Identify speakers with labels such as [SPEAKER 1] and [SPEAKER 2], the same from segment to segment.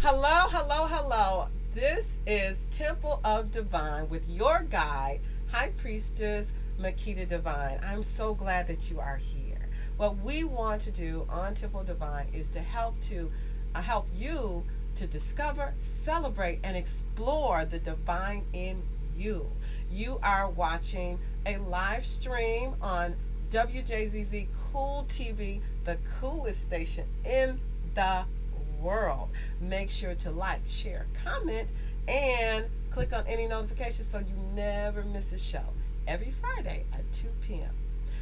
[SPEAKER 1] Hello, hello, hello. This is Temple of Divine with your guide, High Priestess Makita Divine. I'm so glad that you are here. What we want to do on Temple of Divine is to help you to discover, celebrate, and explore the divine in you. You are watching a live stream on WJZZ Cool TV, the coolest station in the world. Make sure to like, share, comment, and click on any notifications so you never miss a show every Friday at 2 p.m.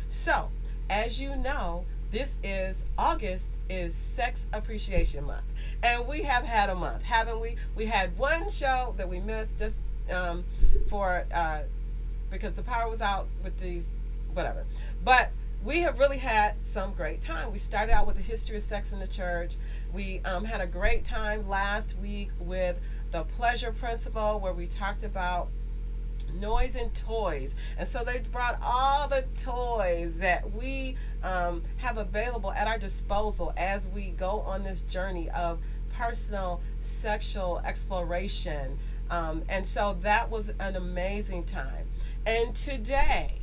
[SPEAKER 1] So, as you know, this is August is Sex Appreciation Month. And we have had a month, haven't we? We had one show that we missed just for because the power was out with these whatever. But we have really had some great time. We started out with the history of sex in the church. We had a great time last week with the pleasure principle, where we talked about noise and toys. And so they brought all the toys that we have available at our disposal as we go on this journey of personal sexual exploration. And so that was an amazing time. And today,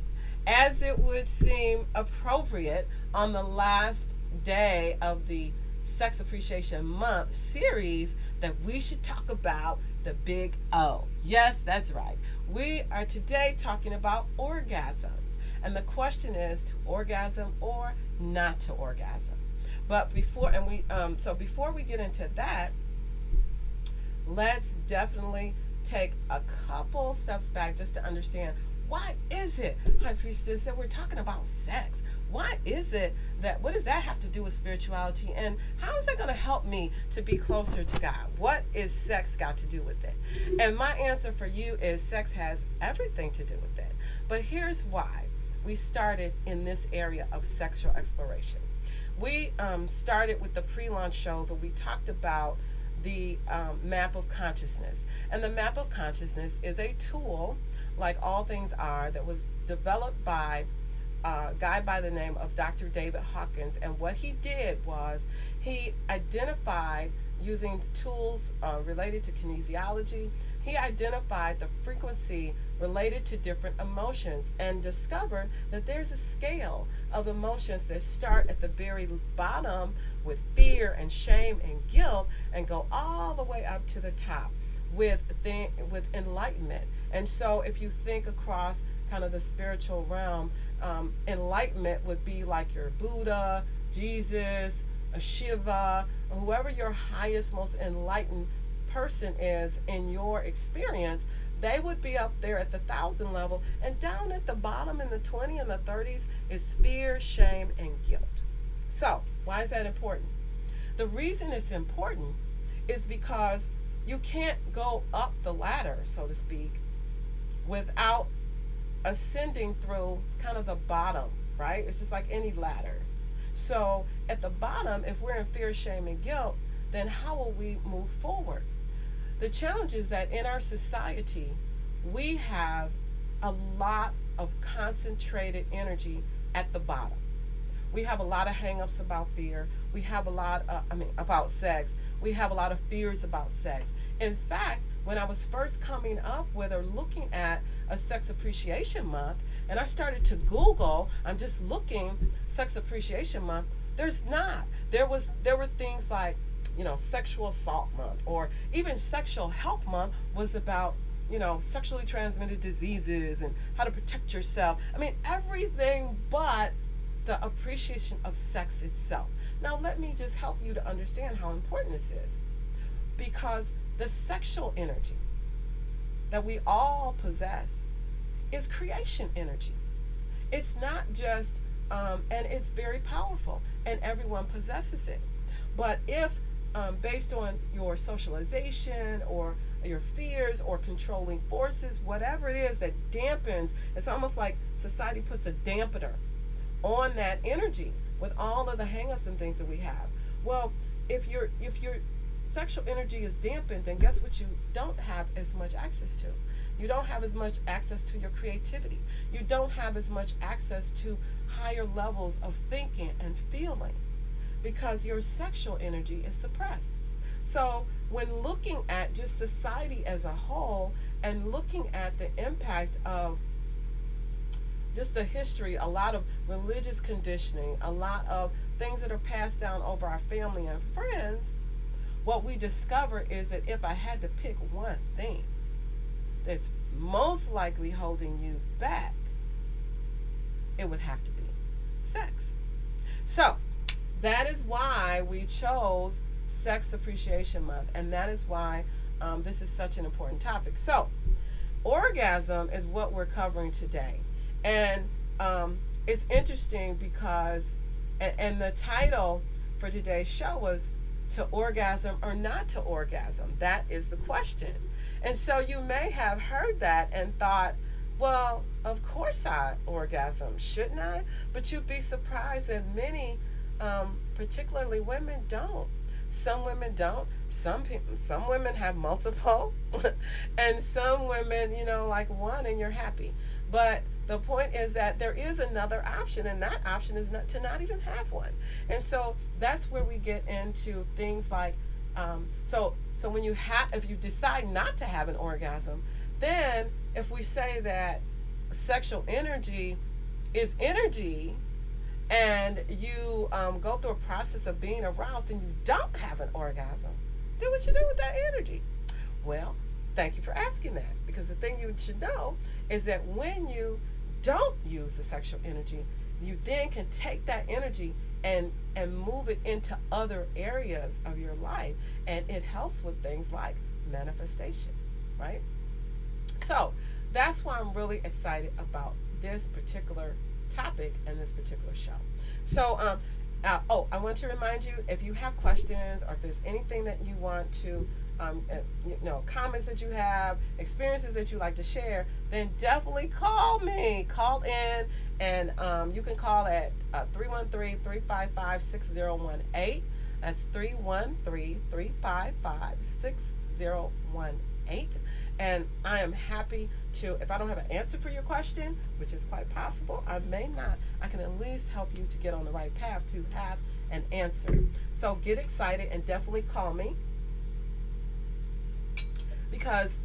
[SPEAKER 1] as it would seem appropriate on the last day of the Sex Appreciation Month series, that we should talk about the big O. Yes, that's right. We are today talking about orgasms. And the question is, to orgasm or not to orgasm. But before we get into that, let's definitely take a couple steps back just to understand, why is it, High Priestess, that we're talking about sex? Why is it that, what does that have to do with spirituality? And how is that going to help me to be closer to God? What is sex got to do with it? And my answer for you is sex has everything to do with it. But here's why we started in this area of sexual exploration. We started with the pre-launch shows where we talked about the map of consciousness. And the map of consciousness is a tool, like all things are, that was developed by a guy by the name of Dr. David Hawkins. And what he did was he identified, using tools related to kinesiology, he identified the frequency related to different emotions and discovered that there's a scale of emotions that start at the very bottom with fear and shame and guilt and go all the way up to the top with enlightenment. And so if you think across kind of the spiritual realm, enlightenment would be like your Buddha, Jesus, a Shiva, or whoever your highest, most enlightened person is in your experience. They would be up there at the 1,000 level, and down at the bottom in the 20 and the 30s is fear, shame, and guilt. So why is that important? The reason it's important is because you can't go up the ladder, so to speak, without ascending through kind of the bottom, right? It's just like any ladder. So at the bottom, if we're in fear, shame, and guilt, then how will we move forward? The challenge is that in our society, we have a lot of concentrated energy at the bottom. We have a lot of hang-ups about fear. We have a lot about sex. We have a lot of fears about sex. In fact, when I was first coming up with or looking at a Sex Appreciation Month, and I started to Google, I'm just looking Sex Appreciation Month, there's not. There were things like, Sexual Assault Month, or even Sexual Health Month was about, sexually transmitted diseases and how to protect yourself. I mean, everything but the appreciation of sex itself. Now, let me just help you to understand how important this is. Because the sexual energy that we all possess is creation energy. It's not just, and it's very powerful, and everyone possesses it. But if, based on your socialization or your fears or controlling forces, whatever it is that dampens, it's almost like society puts a dampener on that energy with all of the hang-ups and things that we have. Well, if your sexual energy is dampened, then guess what you don't have as much access to? You don't have as much access to your creativity. You don't have as much access to higher levels of thinking and feeling because your sexual energy is suppressed. So when looking at just society as a whole and looking at the impact of just the history, a lot of religious conditioning, a lot of things that are passed down over our family and friends, what we discover is that if I had to pick one thing that's most likely holding you back, it would have to be sex. So that is why we chose Sex Appreciation Month, and that is why this is such an important topic. So orgasm is what we're covering today. And it's interesting because, and the title for today's show was To Orgasm or Not to Orgasm. That is the question. And so you may have heard that and thought, well, of course I orgasm, shouldn't I? But you'd be surprised that many, particularly women, don't. Some women don't. Some women have multiple, and some women, like one, and you're happy. But the point is that there is another option, and that option is not to not even have one. And so that's where we get into things like, so when if you decide not to have an orgasm, then if we say that sexual energy is energy, and you go through a process of being aroused and you don't have an orgasm, then what you do with that energy? Well, thank you for asking that, because the thing you should know is that when you don't use the sexual energy, you then can take that energy and move it into other areas of your life, and it helps with things like manifestation, right? So that's why I'm really excited about this particular topic and this particular show. So I want to remind you, if you have questions or if there's anything that you want to comments that you have, experiences that you like to share, then definitely call me. Call in, and you can call at 313-355-6018. That's 313-355-6018. And I am happy to, if I don't have an answer for your question, which is quite possible, I may not, I can at least help you to get on the right path to have an answer. So get excited and definitely call me, because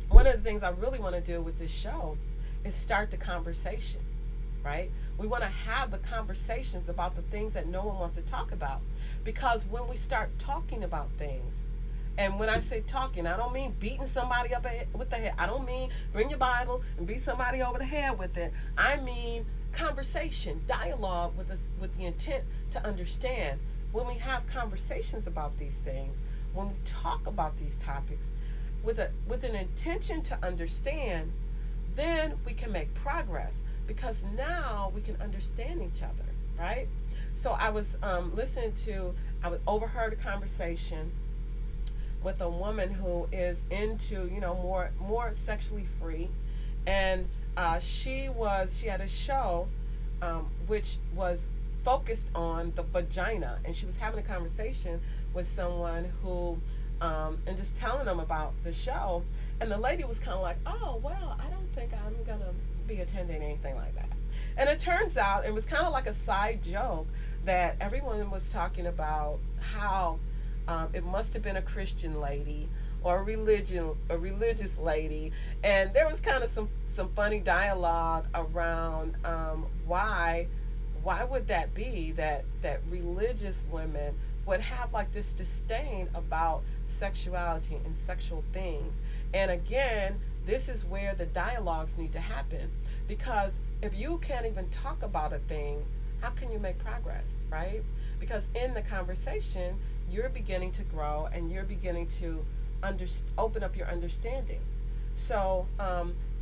[SPEAKER 1] one of the things I really want to do with this show is start the conversation, right? We want to have the conversations about the things that no one wants to talk about, because when we start talking about things, and when I say talking, I don't mean beating somebody up with the head. I don't mean bring your Bible and beat somebody over the head with it. I mean conversation, dialogue with the intent to understand. When we have conversations about these things, when we talk about these topics with an intention to understand, then we can make progress, because now we can understand each other, right? So I was I overheard a conversation with a woman who is into, more sexually free, and she had a show which was focused on the vagina, and she was having a conversation with someone who and just telling them about the show, and the lady was kind of like, oh, well, I don't think I'm gonna be attending anything like that. And it turns out it was kind of like a side joke that everyone was talking about how it must have been a Christian lady or a religious lady, and there was kind of some funny dialogue around why would that be that religious women would have like this disdain about sexuality and sexual things. And again, this is where the dialogues need to happen, because if you can't even talk about a thing, how can you make progress, right? Because in the conversation, you're beginning to grow and you're beginning to open up your understanding. So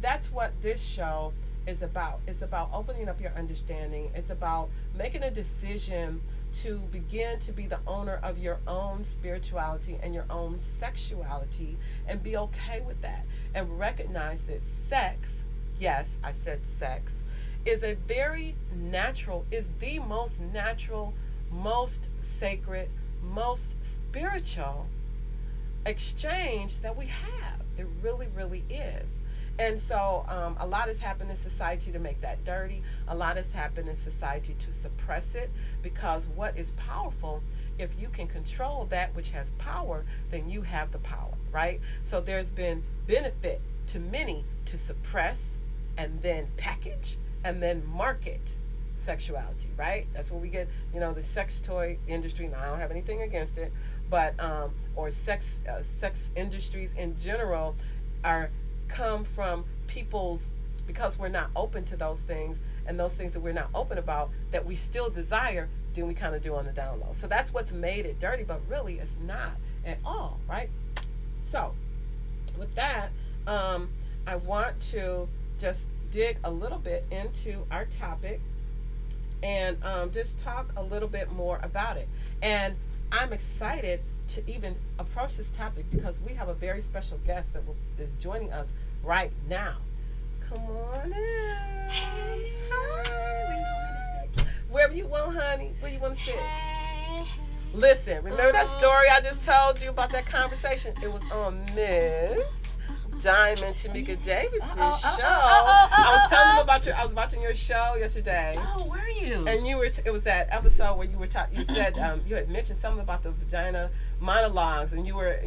[SPEAKER 1] that's what this show is about. It's about opening up your understanding. It's about making a decision to begin to be the owner of your own spirituality and your own sexuality, and be okay with that, and recognize that sex, yes, I said sex, is the most natural, most sacred, most spiritual exchange that we have. It really, really is. And so a lot has happened in society to make that dirty. A lot has happened in society to suppress it, because what is powerful, if you can control that which has power, then you have the power, right? So there's been benefit to many to suppress and then package and then market sexuality, right? That's where we get, the sex toy industry. Now, I don't have anything against it, but or sex industries in general are come from people's, because we're not open to those things, and those things that we're not open about that we still desire, then we kind of do on the down low. So that's what's made it dirty, but really it's not at all, right? So with that, I want to just dig a little bit into our topic and just talk a little bit more about it. And I'm excited to even approach this topic because we have a very special guest that is joining us right now. Come on in.
[SPEAKER 2] Hey.
[SPEAKER 1] Hi. Wherever you want, honey. Where you want to sit?
[SPEAKER 2] Hey.
[SPEAKER 1] Listen, remember that story I just told you about that conversation? It was on Miss Diamond Tamika Davis's show. I was telling them about I was watching your show yesterday.
[SPEAKER 2] Oh, were you?
[SPEAKER 1] And you were. It was that episode where you were you said you had mentioned something about the vagina monologues, and you were,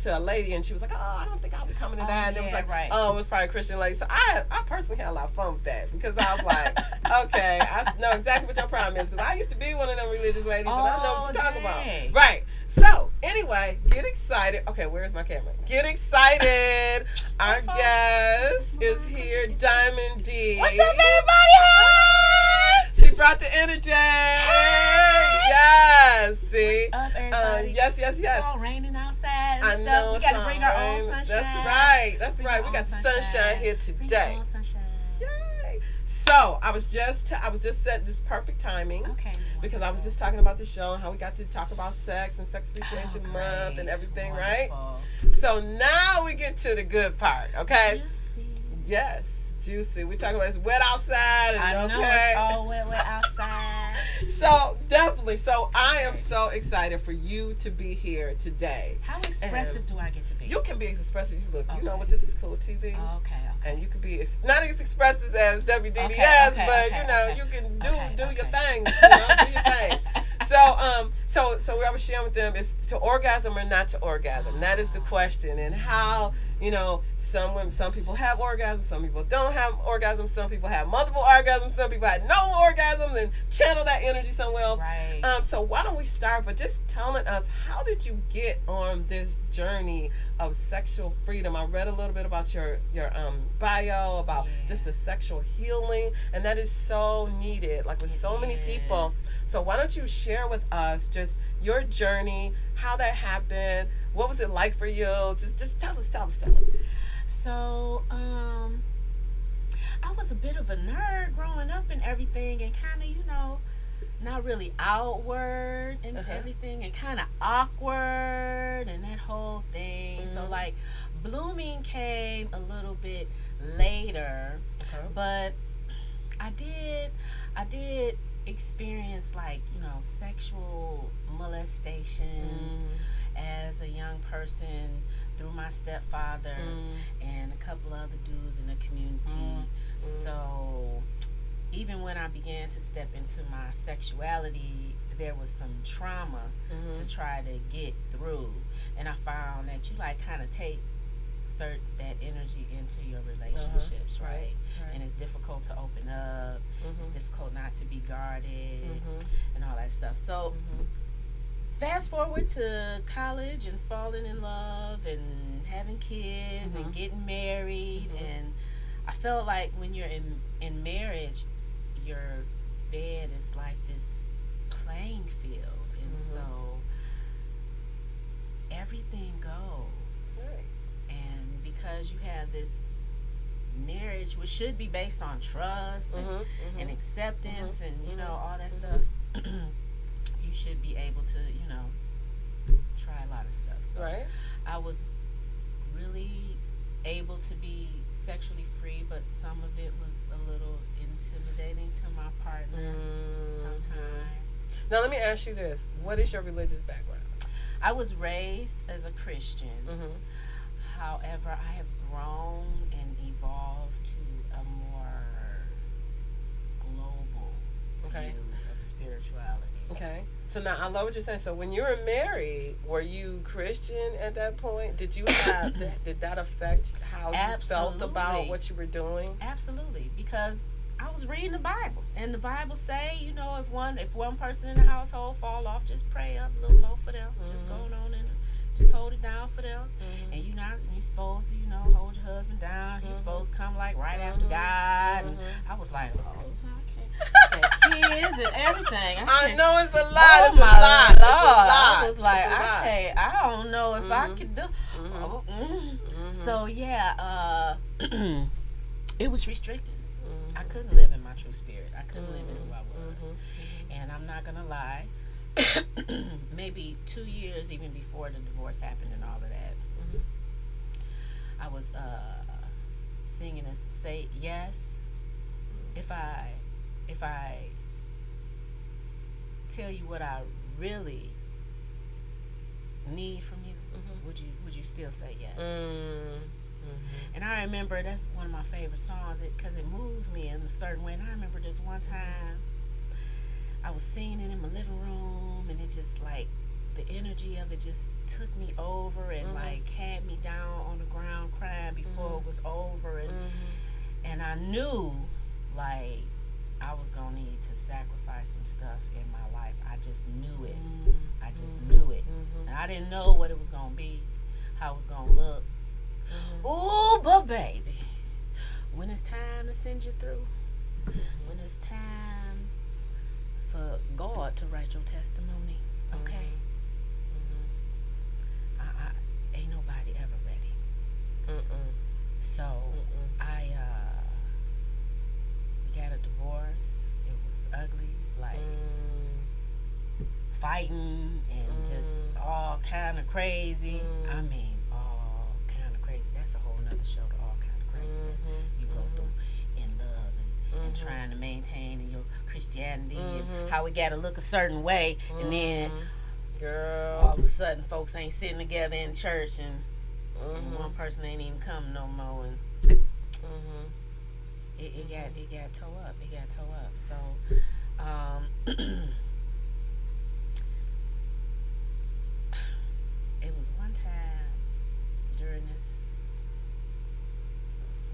[SPEAKER 1] to a lady, and she was like, "Oh, I don't think I'll be coming to that." And it was like,
[SPEAKER 2] right.
[SPEAKER 1] "Oh, it was probably a Christian lady." So I personally had a lot of fun with that because I was like, "Okay, I know exactly what your problem is," because I used to be one of them religious ladies, and I know what you're talking about. Right. So anyway, get excited. Okay, where's my camera? Get excited. Our guest is here, Diamond D.
[SPEAKER 2] What's up, everybody? Hi.
[SPEAKER 1] She brought the energy.
[SPEAKER 2] Hey.
[SPEAKER 1] Yes. See.
[SPEAKER 2] What's up, everybody?
[SPEAKER 1] Yes.
[SPEAKER 2] It's all raining outside and
[SPEAKER 1] I
[SPEAKER 2] stuff.
[SPEAKER 1] know,
[SPEAKER 2] We got to bring our own sunshine.
[SPEAKER 1] That's right. We got sunshine here
[SPEAKER 2] Bring
[SPEAKER 1] today.
[SPEAKER 2] our own sunshine.
[SPEAKER 1] Yay. So I was just set this perfect timing.
[SPEAKER 2] Okay.
[SPEAKER 1] Because I was just talking about the show and how we got to talk about sex and Sex Appreciation Month and everything,
[SPEAKER 2] wonderful.
[SPEAKER 1] Right? So now we get to the good part, okay?
[SPEAKER 2] Juicy.
[SPEAKER 1] Yes, juicy. We're talking about it's wet outside. And,
[SPEAKER 2] I know
[SPEAKER 1] okay?
[SPEAKER 2] it's all wet outside.
[SPEAKER 1] So definitely. So I am so excited for you to be here today.
[SPEAKER 2] How expressive do I get to be?
[SPEAKER 1] You can be as expressive as you look.
[SPEAKER 2] Okay.
[SPEAKER 1] You know what? This is cool TV.
[SPEAKER 2] Okay.
[SPEAKER 1] And you can be not as expressive as WDDS, but you can do your thing. Do your thing. So what I was sharing with them is to orgasm or not to orgasm. That is the question. And how, some people have orgasms, some people don't have orgasms, some people have multiple orgasms, some people have no orgasms and channel that energy somewhere else.
[SPEAKER 2] Right.
[SPEAKER 1] So why don't we start by just telling us, how did you get on this journey of sexual freedom? I read a little bit about your bio about just the sexual healing, and that is so needed, like with so many people. So why don't you share with us just your journey, how that happened, what was it like for you? Just tell us.
[SPEAKER 2] So, I was a bit of a nerd growing up and everything, and kind of, not really outward and everything, and kind of awkward and that whole thing.
[SPEAKER 1] Mm-hmm.
[SPEAKER 2] So, like, blooming came a little bit later, but I did experience, like, sexual molestation as a young person through my stepfather and a couple other dudes in the community. So even when I began to step into my sexuality, there was some trauma to try to get through. And I found that you kind of take that energy into your relationships, right? And it's difficult to open up. It's difficult not to be guarded and all that stuff. So fast forward to college and falling in love and having kids and getting married, and I felt like when you're in marriage, your bed is like this playing field, and so everything goes.
[SPEAKER 1] Right.
[SPEAKER 2] And because you have this marriage, which should be based on trust and acceptance and all that stuff, you should be able to try a lot of stuff. So I was really able to be sexually free, but some of it was a little intimidating to my partner sometimes.
[SPEAKER 1] Now let me ask you this: what is your religious background?
[SPEAKER 2] I was raised as a Christian. However, I have grown and evolved to a more global
[SPEAKER 1] Okay.
[SPEAKER 2] view of spirituality.
[SPEAKER 1] Okay. So now I love what you're saying. So when you were married, were you Christian at that point? Did you have did that affect how you felt about what you were doing?
[SPEAKER 2] Absolutely, because I was reading the Bible, and the Bible say, if one person in the household fall off, just pray up a little more for them. Just going on and just hold it down for them. And you supposed to, hold your husband down. He's supposed to come like right after God. And I was like, oh, okay, kids and everything.
[SPEAKER 1] I know it's a lot.
[SPEAKER 2] Oh
[SPEAKER 1] it's
[SPEAKER 2] my
[SPEAKER 1] a lot.
[SPEAKER 2] Lord!
[SPEAKER 1] It's a lot.
[SPEAKER 2] I was like,
[SPEAKER 1] It's a lot.
[SPEAKER 2] I don't know if I could do. So yeah, it was restricted. I couldn't live in my true spirit. I couldn't live in who I was. And I'm not gonna lie. Maybe 2 years even before the divorce happened and all of that, I was singing and say yes. If I tell you what I really need from you, would you still say yes? And I remember that's one of my favorite songs because it moves me in a certain way. And I remember this one time I was singing it in my living room, and it just like the energy of it just took me over and like had me down on the ground crying before it was over, and I knew like I was gonna need to sacrifice some stuff in my life. I just knew it. I just knew it, and I didn't know what it was gonna be, how it was gonna look. Ooh, but baby, when it's time to send you through, when it's time for God to write your testimony, okay? Ain't nobody ever ready. So I we got a divorce. It was ugly, like fighting and just all kind of crazy. I mean, all kind of crazy. That's a whole nother show. To all kind of crazy that you go through in love and trying to maintain in your Christianity and how we got to look a certain way, and then
[SPEAKER 1] girl,
[SPEAKER 2] all of a sudden folks ain't sitting together in church and one person ain't even coming no more, and it got tore up. It got tore up. So it was one time during this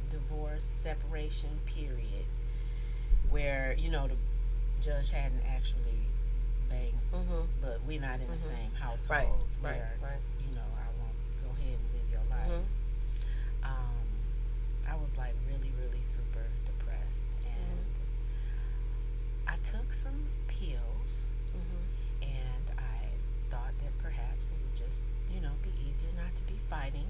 [SPEAKER 2] divorce separation period where the judge hadn't actually banged, but we're not in the same households.
[SPEAKER 1] Right.
[SPEAKER 2] I won't go ahead and live your life. I was like really, really super depressed, and I took some pills, and I thought that perhaps it would just, be easier not to be fighting,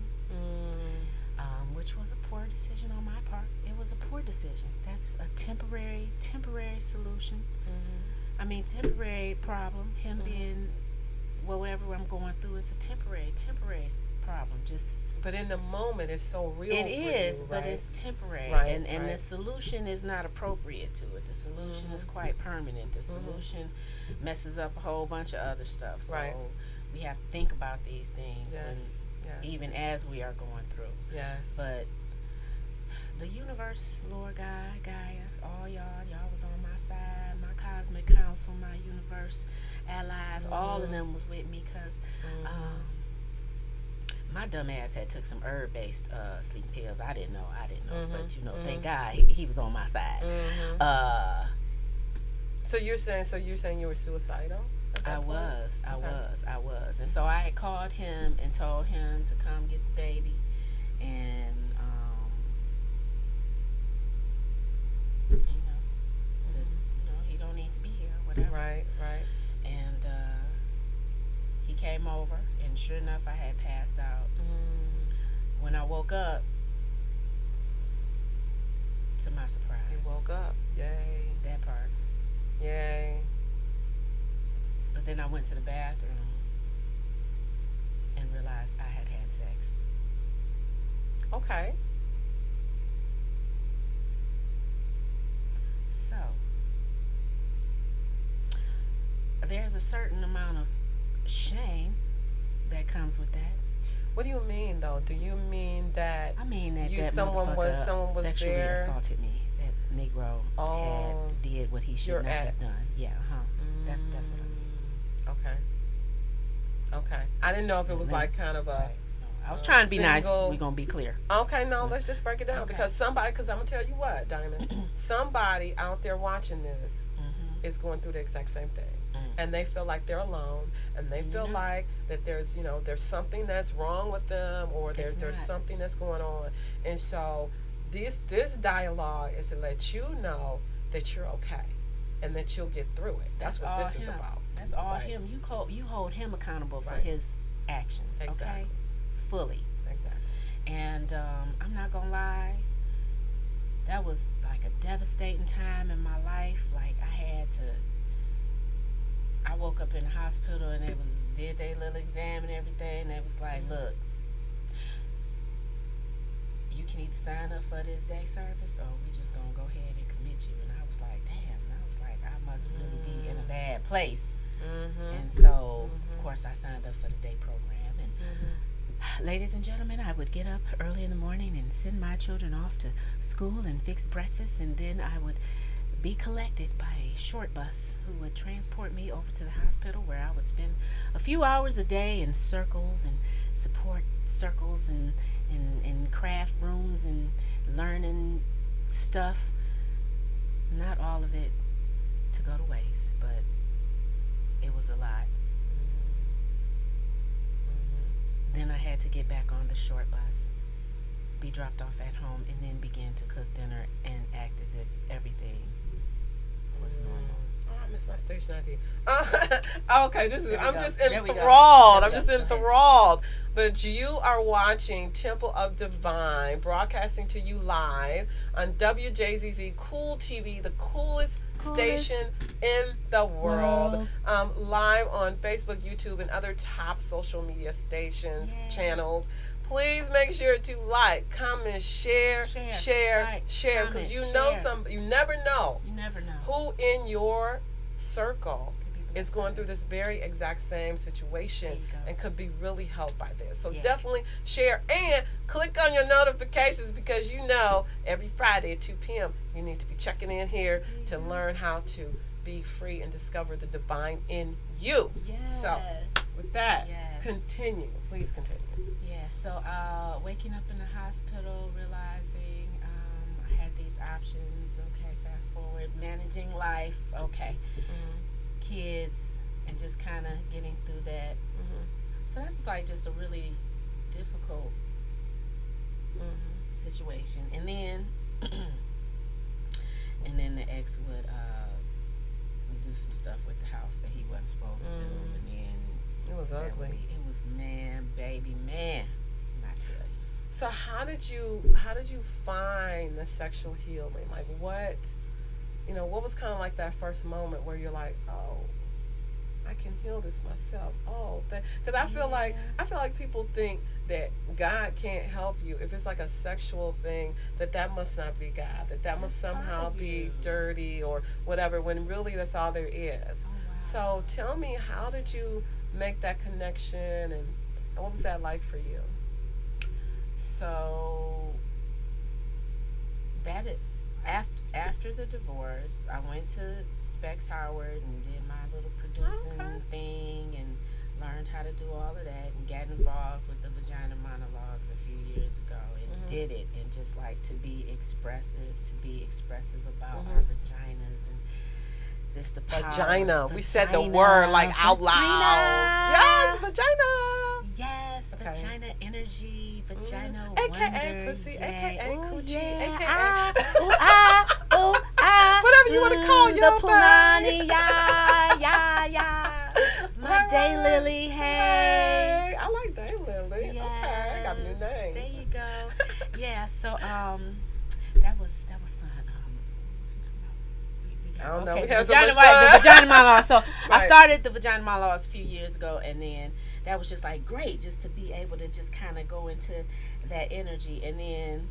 [SPEAKER 2] which was a poor decision on my part. It was a poor decision. That's a temporary solution. I mean, temporary problem. Him being whatever I'm going through is a temporary problem.
[SPEAKER 1] But in the moment, it's so real.
[SPEAKER 2] It is,
[SPEAKER 1] for you,
[SPEAKER 2] but
[SPEAKER 1] right?
[SPEAKER 2] it's temporary,
[SPEAKER 1] Right,
[SPEAKER 2] and the solution is not appropriate to it. The solution is quite permanent. The solution messes up a whole bunch of other stuff. So we have to think about these things even as we are going through.
[SPEAKER 1] Yes.
[SPEAKER 2] But the universe, Lord God, Gaia, all y'all was on my side. My cosmic council, my universe allies, all of them was with me because my dumb ass had took some herb-based sleeping pills. I didn't know, but thank God he was on my side.
[SPEAKER 1] So you're saying you were suicidal?
[SPEAKER 2] I was, and so I had called him and told him to come get the baby, and he don't need to be here, or whatever.
[SPEAKER 1] Right.
[SPEAKER 2] And he came over, and sure enough, I had passed out. When I woke up, to my surprise,
[SPEAKER 1] You woke up. Yay.
[SPEAKER 2] that part.
[SPEAKER 1] Yay.
[SPEAKER 2] But then I went to the bathroom and realized I had had sex.
[SPEAKER 1] Okay.
[SPEAKER 2] So there's a certain amount of shame that comes with that.
[SPEAKER 1] What do you mean though? Do you mean that
[SPEAKER 2] I mean that
[SPEAKER 1] you
[SPEAKER 2] that
[SPEAKER 1] someone was
[SPEAKER 2] motherfucker sexually
[SPEAKER 1] there?
[SPEAKER 2] assaulted me. That Negro
[SPEAKER 1] Oh,
[SPEAKER 2] had did what he should
[SPEAKER 1] your
[SPEAKER 2] not
[SPEAKER 1] ex.
[SPEAKER 2] have done. Yeah, huh. That's what I mean.
[SPEAKER 1] Okay. Okay. I didn't know if it was like kind of a
[SPEAKER 2] Right. No, I was trying to be nice.
[SPEAKER 1] single.
[SPEAKER 2] We're gonna be clear.
[SPEAKER 1] Okay, no, let's just break it down
[SPEAKER 2] Okay.
[SPEAKER 1] because somebody, because I'm gonna tell you what, Diamond, somebody out there watching this
[SPEAKER 2] Mm-hmm.
[SPEAKER 1] is going through the exact same thing,
[SPEAKER 2] Mm.
[SPEAKER 1] and they feel like they're alone, and they
[SPEAKER 2] And you're
[SPEAKER 1] feel
[SPEAKER 2] not.
[SPEAKER 1] like that there's something that's wrong with them, or
[SPEAKER 2] It's
[SPEAKER 1] there's
[SPEAKER 2] not.
[SPEAKER 1] something that's going on, and so this dialogue is to let you know that you're okay, and that you'll get through it. That's what
[SPEAKER 2] all
[SPEAKER 1] this is
[SPEAKER 2] him.
[SPEAKER 1] about.
[SPEAKER 2] That's all
[SPEAKER 1] Right.
[SPEAKER 2] him. You hold him accountable for
[SPEAKER 1] Right.
[SPEAKER 2] his actions. Okay,
[SPEAKER 1] Exactly.
[SPEAKER 2] fully.
[SPEAKER 1] Exactly.
[SPEAKER 2] And I'm not gonna lie. That was like a devastating time in my life. Like I had to. I woke up in the hospital and they did their little exam and everything. They was like, look, you can either sign up for this day service or we just gonna go ahead and commit you. And I was like, damn. And I was like, I must really be in a bad place. And so, of course, I signed up for the day program. And ladies and gentlemen, I would get up early in the morning and send my children off to school and fix breakfast, and then I would be collected by a short bus who would transport me over to the hospital, where I would spend a few hours a day in circles and support circles and craft rooms and learning stuff. Not all of it to go to waste, but it was a lot. Then I had to get back on the short bus, be dropped off at home, and then begin to cook dinner and act as if everything was normal.
[SPEAKER 1] Oh, I missed my station ID. Okay, I'm just
[SPEAKER 2] There we go.
[SPEAKER 1] enthralled.
[SPEAKER 2] There
[SPEAKER 1] I'm
[SPEAKER 2] we
[SPEAKER 1] just
[SPEAKER 2] go. Go ahead.
[SPEAKER 1] enthralled. But you are watching Temple of Divine, broadcasting to you live on WJZZ Cool TV, the coolest station in the world. Live on Facebook, YouTube, and other top social media stations,
[SPEAKER 2] Yay.
[SPEAKER 1] channels. Please make sure to like, comment, share,
[SPEAKER 2] Like,
[SPEAKER 1] because
[SPEAKER 2] comment,
[SPEAKER 1] you know
[SPEAKER 2] share.
[SPEAKER 1] you never know
[SPEAKER 2] You never know.
[SPEAKER 1] who in your circle
[SPEAKER 2] Could be blessed
[SPEAKER 1] is going
[SPEAKER 2] by
[SPEAKER 1] through this very exact same situation
[SPEAKER 2] There you go.
[SPEAKER 1] and could be really helped by this. So
[SPEAKER 2] Yeah.
[SPEAKER 1] definitely share and click on your notifications, because you know every Friday at 2 p.m. you need to be checking in here to learn how to be free and discover the divine in you.
[SPEAKER 2] Yes.
[SPEAKER 1] So with that,
[SPEAKER 2] Yes.
[SPEAKER 1] continue. Please continue.
[SPEAKER 2] Yeah, so waking up in the hospital, realizing I had these options. Okay, fast forward, managing life. Okay, kids, and just kind of getting through that. So that was like just a really difficult situation. And then, the ex would do some stuff with the house that he wasn't supposed to do, and then
[SPEAKER 1] It was
[SPEAKER 2] that
[SPEAKER 1] ugly.
[SPEAKER 2] it was baby, man. I tell you.
[SPEAKER 1] So how did you find the sexual healing? Like what was kind of like that first moment where you're like, oh, I can heal this myself. Oh, because I feel like people think that God can't help you if it's like a sexual thing, that must not be God, that must somehow be dirty or whatever, when really that's all there is.
[SPEAKER 2] Oh, wow.
[SPEAKER 1] So tell me, how did you make that connection, and what was that like for you?
[SPEAKER 2] So after the divorce, I went to Specs Howard and did my little producing thing and learned how to do all of that, and got involved with the vagina monologues a few years ago, and did it, and just like to be expressive about our vaginas and just the power.
[SPEAKER 1] Vagina. We said the word like out loud. Yes, vagina.
[SPEAKER 2] Yes,
[SPEAKER 1] Okay.
[SPEAKER 2] vagina energy, vagina
[SPEAKER 1] AKA
[SPEAKER 2] wonder.
[SPEAKER 1] pussy,
[SPEAKER 2] yay.
[SPEAKER 1] AKA
[SPEAKER 2] Ooh,
[SPEAKER 1] coochie,
[SPEAKER 2] yeah.
[SPEAKER 1] AKA
[SPEAKER 2] Ooh, ah.
[SPEAKER 1] Whatever you wanna call your
[SPEAKER 2] the punani, yeah. My
[SPEAKER 1] Right,
[SPEAKER 2] daylily, hey.
[SPEAKER 1] Hey, I like daylily.
[SPEAKER 2] Yes,
[SPEAKER 1] Okay, I got a new name.
[SPEAKER 2] there you go. Yeah, so that was fun. What was we talking about?
[SPEAKER 1] I don't know.
[SPEAKER 2] Okay,
[SPEAKER 1] We
[SPEAKER 2] the
[SPEAKER 1] had so
[SPEAKER 2] vagina,
[SPEAKER 1] much fun.
[SPEAKER 2] the vagina monologue. So I
[SPEAKER 1] Right.
[SPEAKER 2] started the vagina monologues a few years ago, and then that was just like great, just to be able to just kind of go into that energy, and then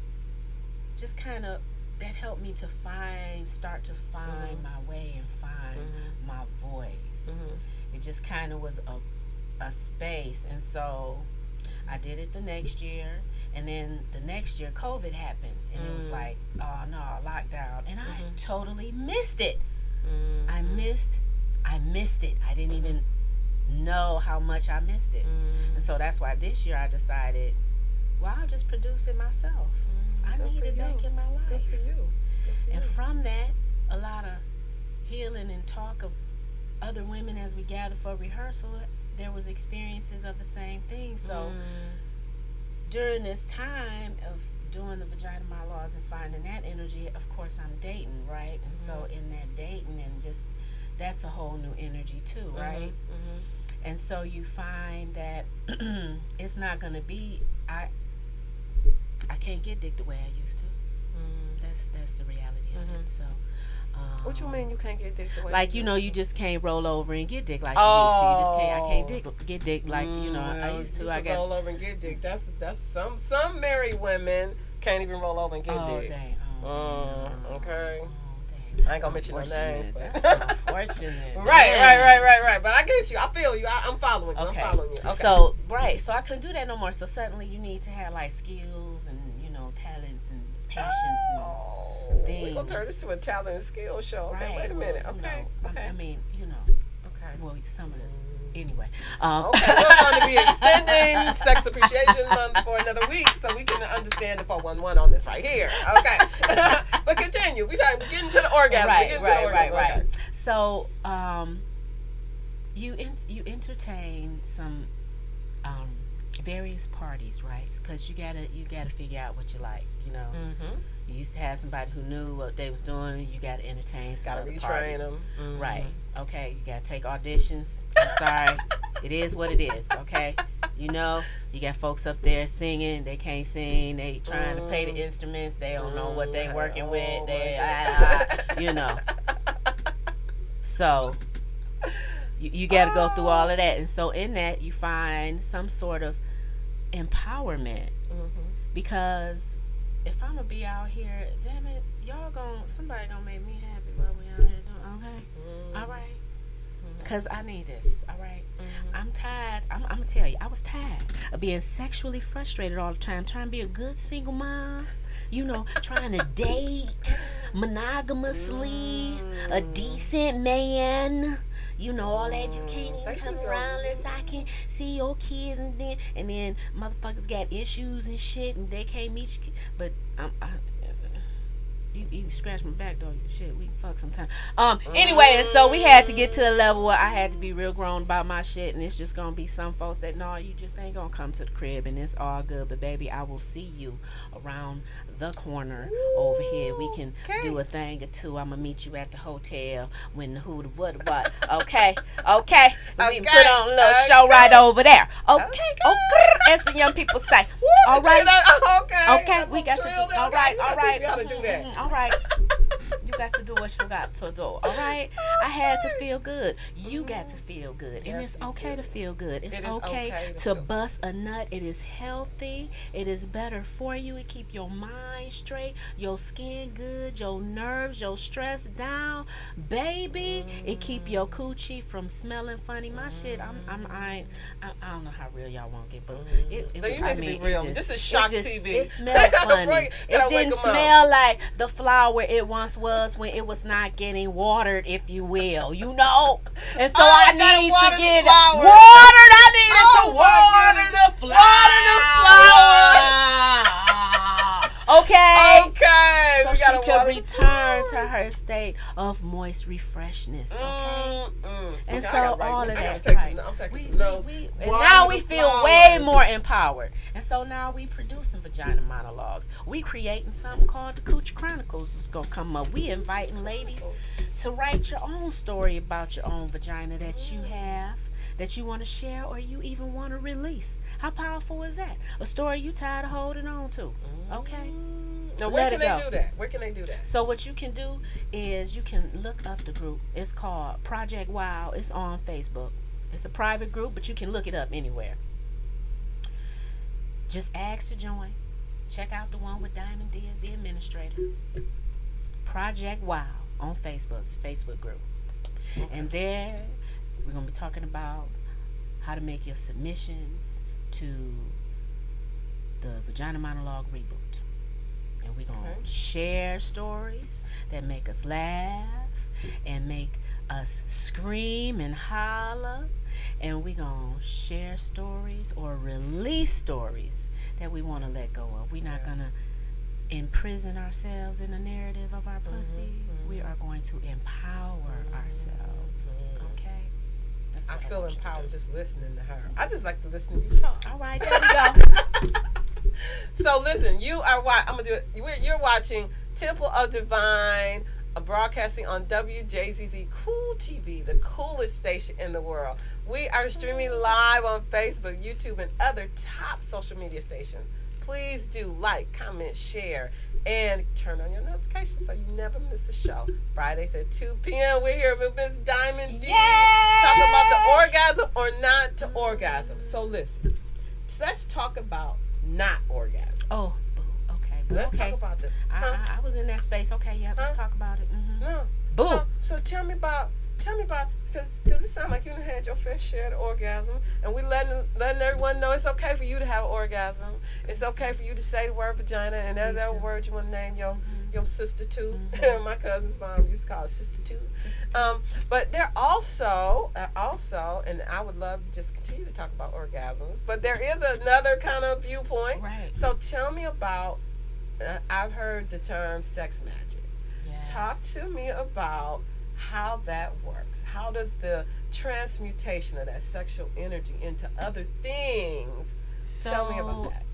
[SPEAKER 2] just kind of that helped me to start to find my way and find my voice. It just kind of was a space, and so I did it the next year, and then the next year COVID happened, and it was like, oh no, lockdown, and I totally missed it. I missed it. I didn't even know how much I missed it. And so that's why this year I decided, well, I'll just produce it myself. I need it back in my life.
[SPEAKER 1] Good for you.
[SPEAKER 2] And from that, a lot of healing and talk of other women as we gather for rehearsal, there was experiences of the same thing. So during this time of doing the vagina monologues and finding that energy, of course I'm dating, right? And so in that dating and just, that's a whole new energy too, right? And so you find that it's not going to be, I can't get dick the way I used to. That's the reality of it. So
[SPEAKER 1] what you mean you can't get dick the way
[SPEAKER 2] like, you know, you just can't roll over and get dick like you used to. You just can't. I can't get dick like, you know, I used to. I got
[SPEAKER 1] roll over and get dick. That's some married women can't even roll over and get dick.
[SPEAKER 2] Dang.
[SPEAKER 1] Okay.
[SPEAKER 2] Dang.
[SPEAKER 1] I ain't gonna mention no names, but
[SPEAKER 2] that's unfortunate.
[SPEAKER 1] right. But I get you. I feel you. I'm following you.
[SPEAKER 2] Okay.
[SPEAKER 1] I'm following you. Okay.
[SPEAKER 2] So so I couldn't do that no more. So suddenly you need to have like skills and, you know, talents and patience and things.
[SPEAKER 1] We're gonna turn this to a talent and skill show. Okay, wait a minute. Okay.
[SPEAKER 2] I mean, you know.
[SPEAKER 1] Okay.
[SPEAKER 2] Well, some of the anyway.
[SPEAKER 1] Okay, we're going to be extending Sex Appreciation Month for another week so we can understand the 411 on this right here. Okay. But continue. We're getting to the orgasm.
[SPEAKER 2] Right. Okay. So, you entertain some various parties, right? Because you gotta figure out what you like, you know. You used to have somebody who knew what they was doing. You gotta entertain some
[SPEAKER 1] gotta
[SPEAKER 2] other
[SPEAKER 1] retrain
[SPEAKER 2] parties.
[SPEAKER 1] them.
[SPEAKER 2] Right. Okay. You gotta take auditions. I'm sorry. It is what it is. Okay. You know, you got folks up there singing. They can't sing. They trying to play the instruments. They don't know what they working with. They, you know. So you got to go through all of that, and so in that you find some sort of empowerment, because if I'm gonna be out here, damn it, somebody gonna make me happy while we out here doing, okay, all right, because I need this, all right. I'm tired. I'm gonna tell you, I was tired of being sexually frustrated all the time, trying to be a good single mom, you know, trying to date monogamously a decent man. You know, all that, you can't even come around unless I can see your kids, and then motherfuckers got issues and shit, and they can't meet you. But you can scratch my back though. Shit, we can fuck sometime. Anyway, and so we had to get to the level where I had to be real grown about my shit, and it's just gonna be some folks that, no, you just ain't gonna come to the crib, and it's all good. But baby, I will see you around the corner over here. We can do a thing or two. I'm gonna meet you at the hotel when the who, the what. Okay. We put on a little show right over there. Okay. As the young people say. All right. Okay. We got to do. All right. All right. You got to do what you got to do. All right. I had to feel good. You got to feel good, and it's okay to feel good. It's okay to bust a nut. It is healthy. It is better for you. It keep your mind straight, your skin good, your nerves, your stress down, baby. It keep your coochie from smelling funny. My shit. I don't know how real y'all want to get, but
[SPEAKER 1] you need to be real. This is shock TV.
[SPEAKER 2] It smelled funny. It didn't smell like the flower it once was when it was not getting watered, if you will, you know. And so I need to get watered. I needed to water the flower. Okay. So she could return to her state of moist refreshness. Okay. And so all of that. And now we feel way more empowered. And so now we producing vagina monologues. We creating something called the Coochie Chronicles. It's gonna come up. We inviting ladies to write your own story about your own vagina that you have, that you want to share, or you even want to release. How powerful is that? A story you tired of holding on to. Okay.
[SPEAKER 1] Now, where can they do that?
[SPEAKER 2] So what you can do is you can look up the group. It's called Project Wow. It's on Facebook. It's a private group, but you can look it up anywhere. Just ask to join. Check out the one with Diamond D as the administrator. Project Wow on Facebook. It's a Facebook group. Okay. And there we're going to be talking about how to make your submissions to the Vagina Monologue Reboot. And we're going to share stories that make us laugh and make us scream and holler. And we're going to share stories or release stories that we want to let go of. We're not going to imprison ourselves in a narrative of our pussy. We are going to empower ourselves. Okay? That's
[SPEAKER 1] I
[SPEAKER 2] what
[SPEAKER 1] feel
[SPEAKER 2] want you to
[SPEAKER 1] empowered
[SPEAKER 2] do.
[SPEAKER 1] just listening to her. I just like to listen to you talk.
[SPEAKER 2] All right, there we go.
[SPEAKER 1] So listen, you are I'm gonna do it. You're watching Temple of Divine, broadcasting on WJZZ Cool TV, the coolest station in the world. We are streaming live on Facebook, YouTube, and other top social media stations. Please do like, comment, share, and turn on your notifications so you never miss a show. Fridays at 2 p.m. We're here with Miss Diamond D.
[SPEAKER 2] Yay!
[SPEAKER 1] Talking about the orgasm or not to orgasm. So listen, let's talk about not orgasm.
[SPEAKER 2] Oh, boo. Okay. Boo.
[SPEAKER 1] Let's
[SPEAKER 2] okay.
[SPEAKER 1] talk about this.
[SPEAKER 2] I was in that space. Okay, yeah, let's talk about it. Mm-hmm.
[SPEAKER 1] No.
[SPEAKER 2] Boo.
[SPEAKER 1] So tell me about, because it sounds like you done had your fair share of orgasm, and we letting everyone know it's okay for you to have an orgasm. It's okay for you to say the word vagina, and that word you want to name your sister too. My cousin's mom used to call it sister too. But there also, and I would love to just continue to talk about orgasms, but there is another kind of viewpoint.
[SPEAKER 2] Right.
[SPEAKER 1] So tell me about, I've heard the term sex magic.
[SPEAKER 2] Yes.
[SPEAKER 1] Talk to me about how that works. How does the transmutation of that sexual energy into other things?
[SPEAKER 2] So,
[SPEAKER 1] tell me about that.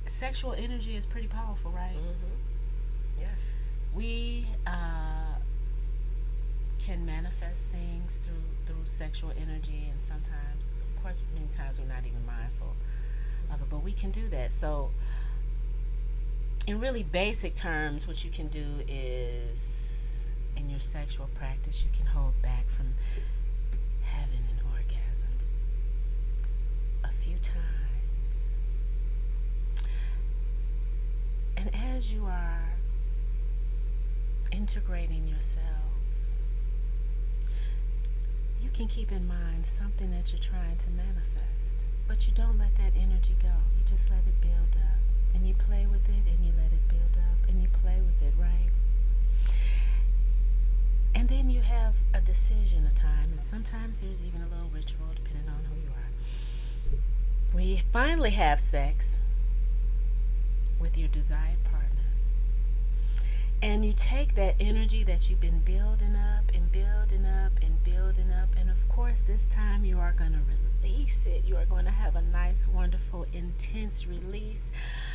[SPEAKER 2] Sexual energy is pretty powerful, right?
[SPEAKER 1] Mm-hmm. Yes.
[SPEAKER 2] We can manifest things through sexual energy, and sometimes, of course, many times we're not even mindful of it, but we can do that. So, in really basic terms, what you can do is, in your sexual practice, you can hold back from having an orgasm a few times. And as you are integrating yourselves, you can keep in mind something that you're trying to manifest, but you don't let that energy go. You just let it build up, and you play with it, and you let it build up, and you play with it, right? And then you have a decision a time, and sometimes there's even a little ritual depending on who you are, where you finally have sex with your desired partner. And you take that energy that you've been building up and building up and building up, and of course this time you are going to release it. You are going to have a nice, wonderful, intense release.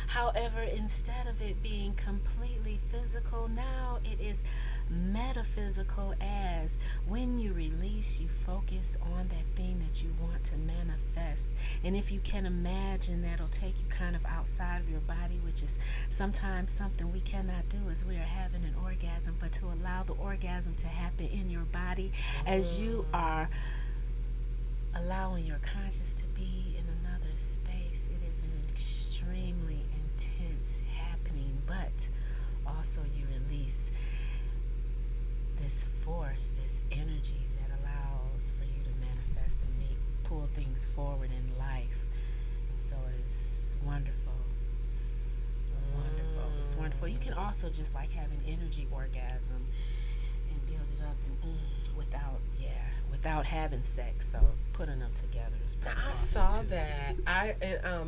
[SPEAKER 2] However, instead of it being completely physical, now it is metaphysical, as when you release, you focus on that thing that you want to manifest. And if you can imagine, that'll take you kind of outside of your body, which is sometimes something we cannot do as we are having an orgasm, but to allow the orgasm to happen in your body as you are allowing your conscious to be in another space. It is an extremely intense happening, but also you release this force, this energy that allows for you to manifest and pull things forward in life. And so it is wonderful. It's wonderful. It's wonderful. You can also just like have an energy orgasm and build it up and without having sex. So putting them together is pretty
[SPEAKER 1] I
[SPEAKER 2] awesome
[SPEAKER 1] saw
[SPEAKER 2] too.
[SPEAKER 1] that.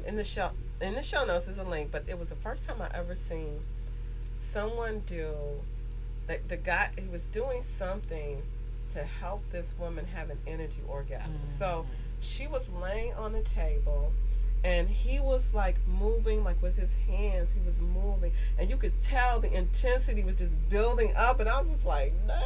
[SPEAKER 1] In the show notes is a link, but it was the first time I ever seen someone do. The guy, he was doing something to help this woman have an energy orgasm. So she was laying on the table, and he was like moving, like with his hands, he was moving, and you could tell the intensity was just building up. And I was just like, "Dang,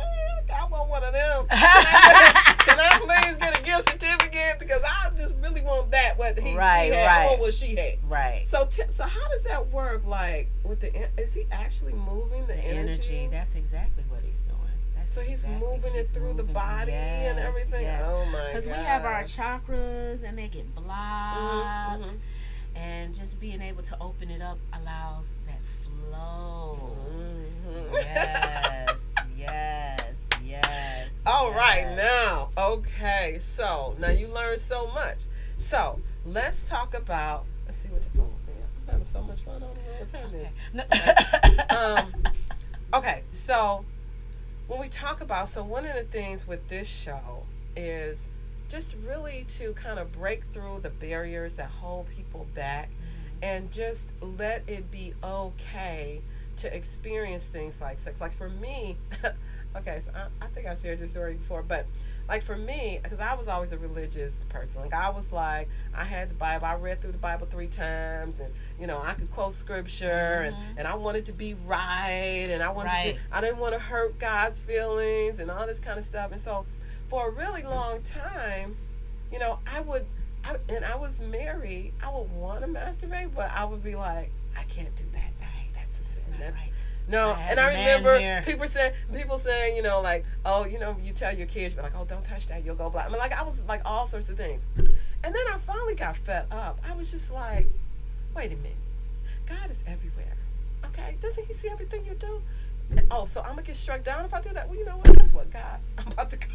[SPEAKER 1] I want one of them. Can I please get a gift certificate? Because I just really want that. What she had, I want what she had.
[SPEAKER 2] Right.
[SPEAKER 1] So how does that work? Like with is he actually moving the energy?
[SPEAKER 2] That's exactly what he's doing.
[SPEAKER 1] So he's moving it through the body and everything.
[SPEAKER 2] Yes.
[SPEAKER 1] Oh my god!
[SPEAKER 2] Because we have our chakras and they get blocked, and just being able to open it up allows that flow. Yes.
[SPEAKER 1] All right, now, okay. So now you learned so much. So let's talk about. Let's see what the phone. I'm having so much fun. I don't know what time it
[SPEAKER 2] Okay.
[SPEAKER 1] is. Okay, so when we talk about, so one of the things with this show is just really to kind of break through the barriers that hold people back and just let it be okay to experience things like sex. Like for me, okay, so I think I shared this story before, but like for me, because I was always a religious person. Like I was like, I had the Bible. I read through the Bible 3 times, and I could quote scripture, and I wanted to be right, and I didn't want to hurt God's feelings and all this kind of stuff. And so, for a really long time, I was married. I would want to masturbate, but I would be like, I can't do that. That's a sin. That's right. No, and I remember people saying, like, oh, you tell your kids, but like, oh, don't touch that, you'll go blind. I mean, like, I was like all sorts of things. And then I finally got fed up. I was just like, wait a minute. God is everywhere. Okay? Doesn't he see everything you do? Oh, so I'm going to get struck down if I do that? Well, you know what? Guess what, God? I'm about to go.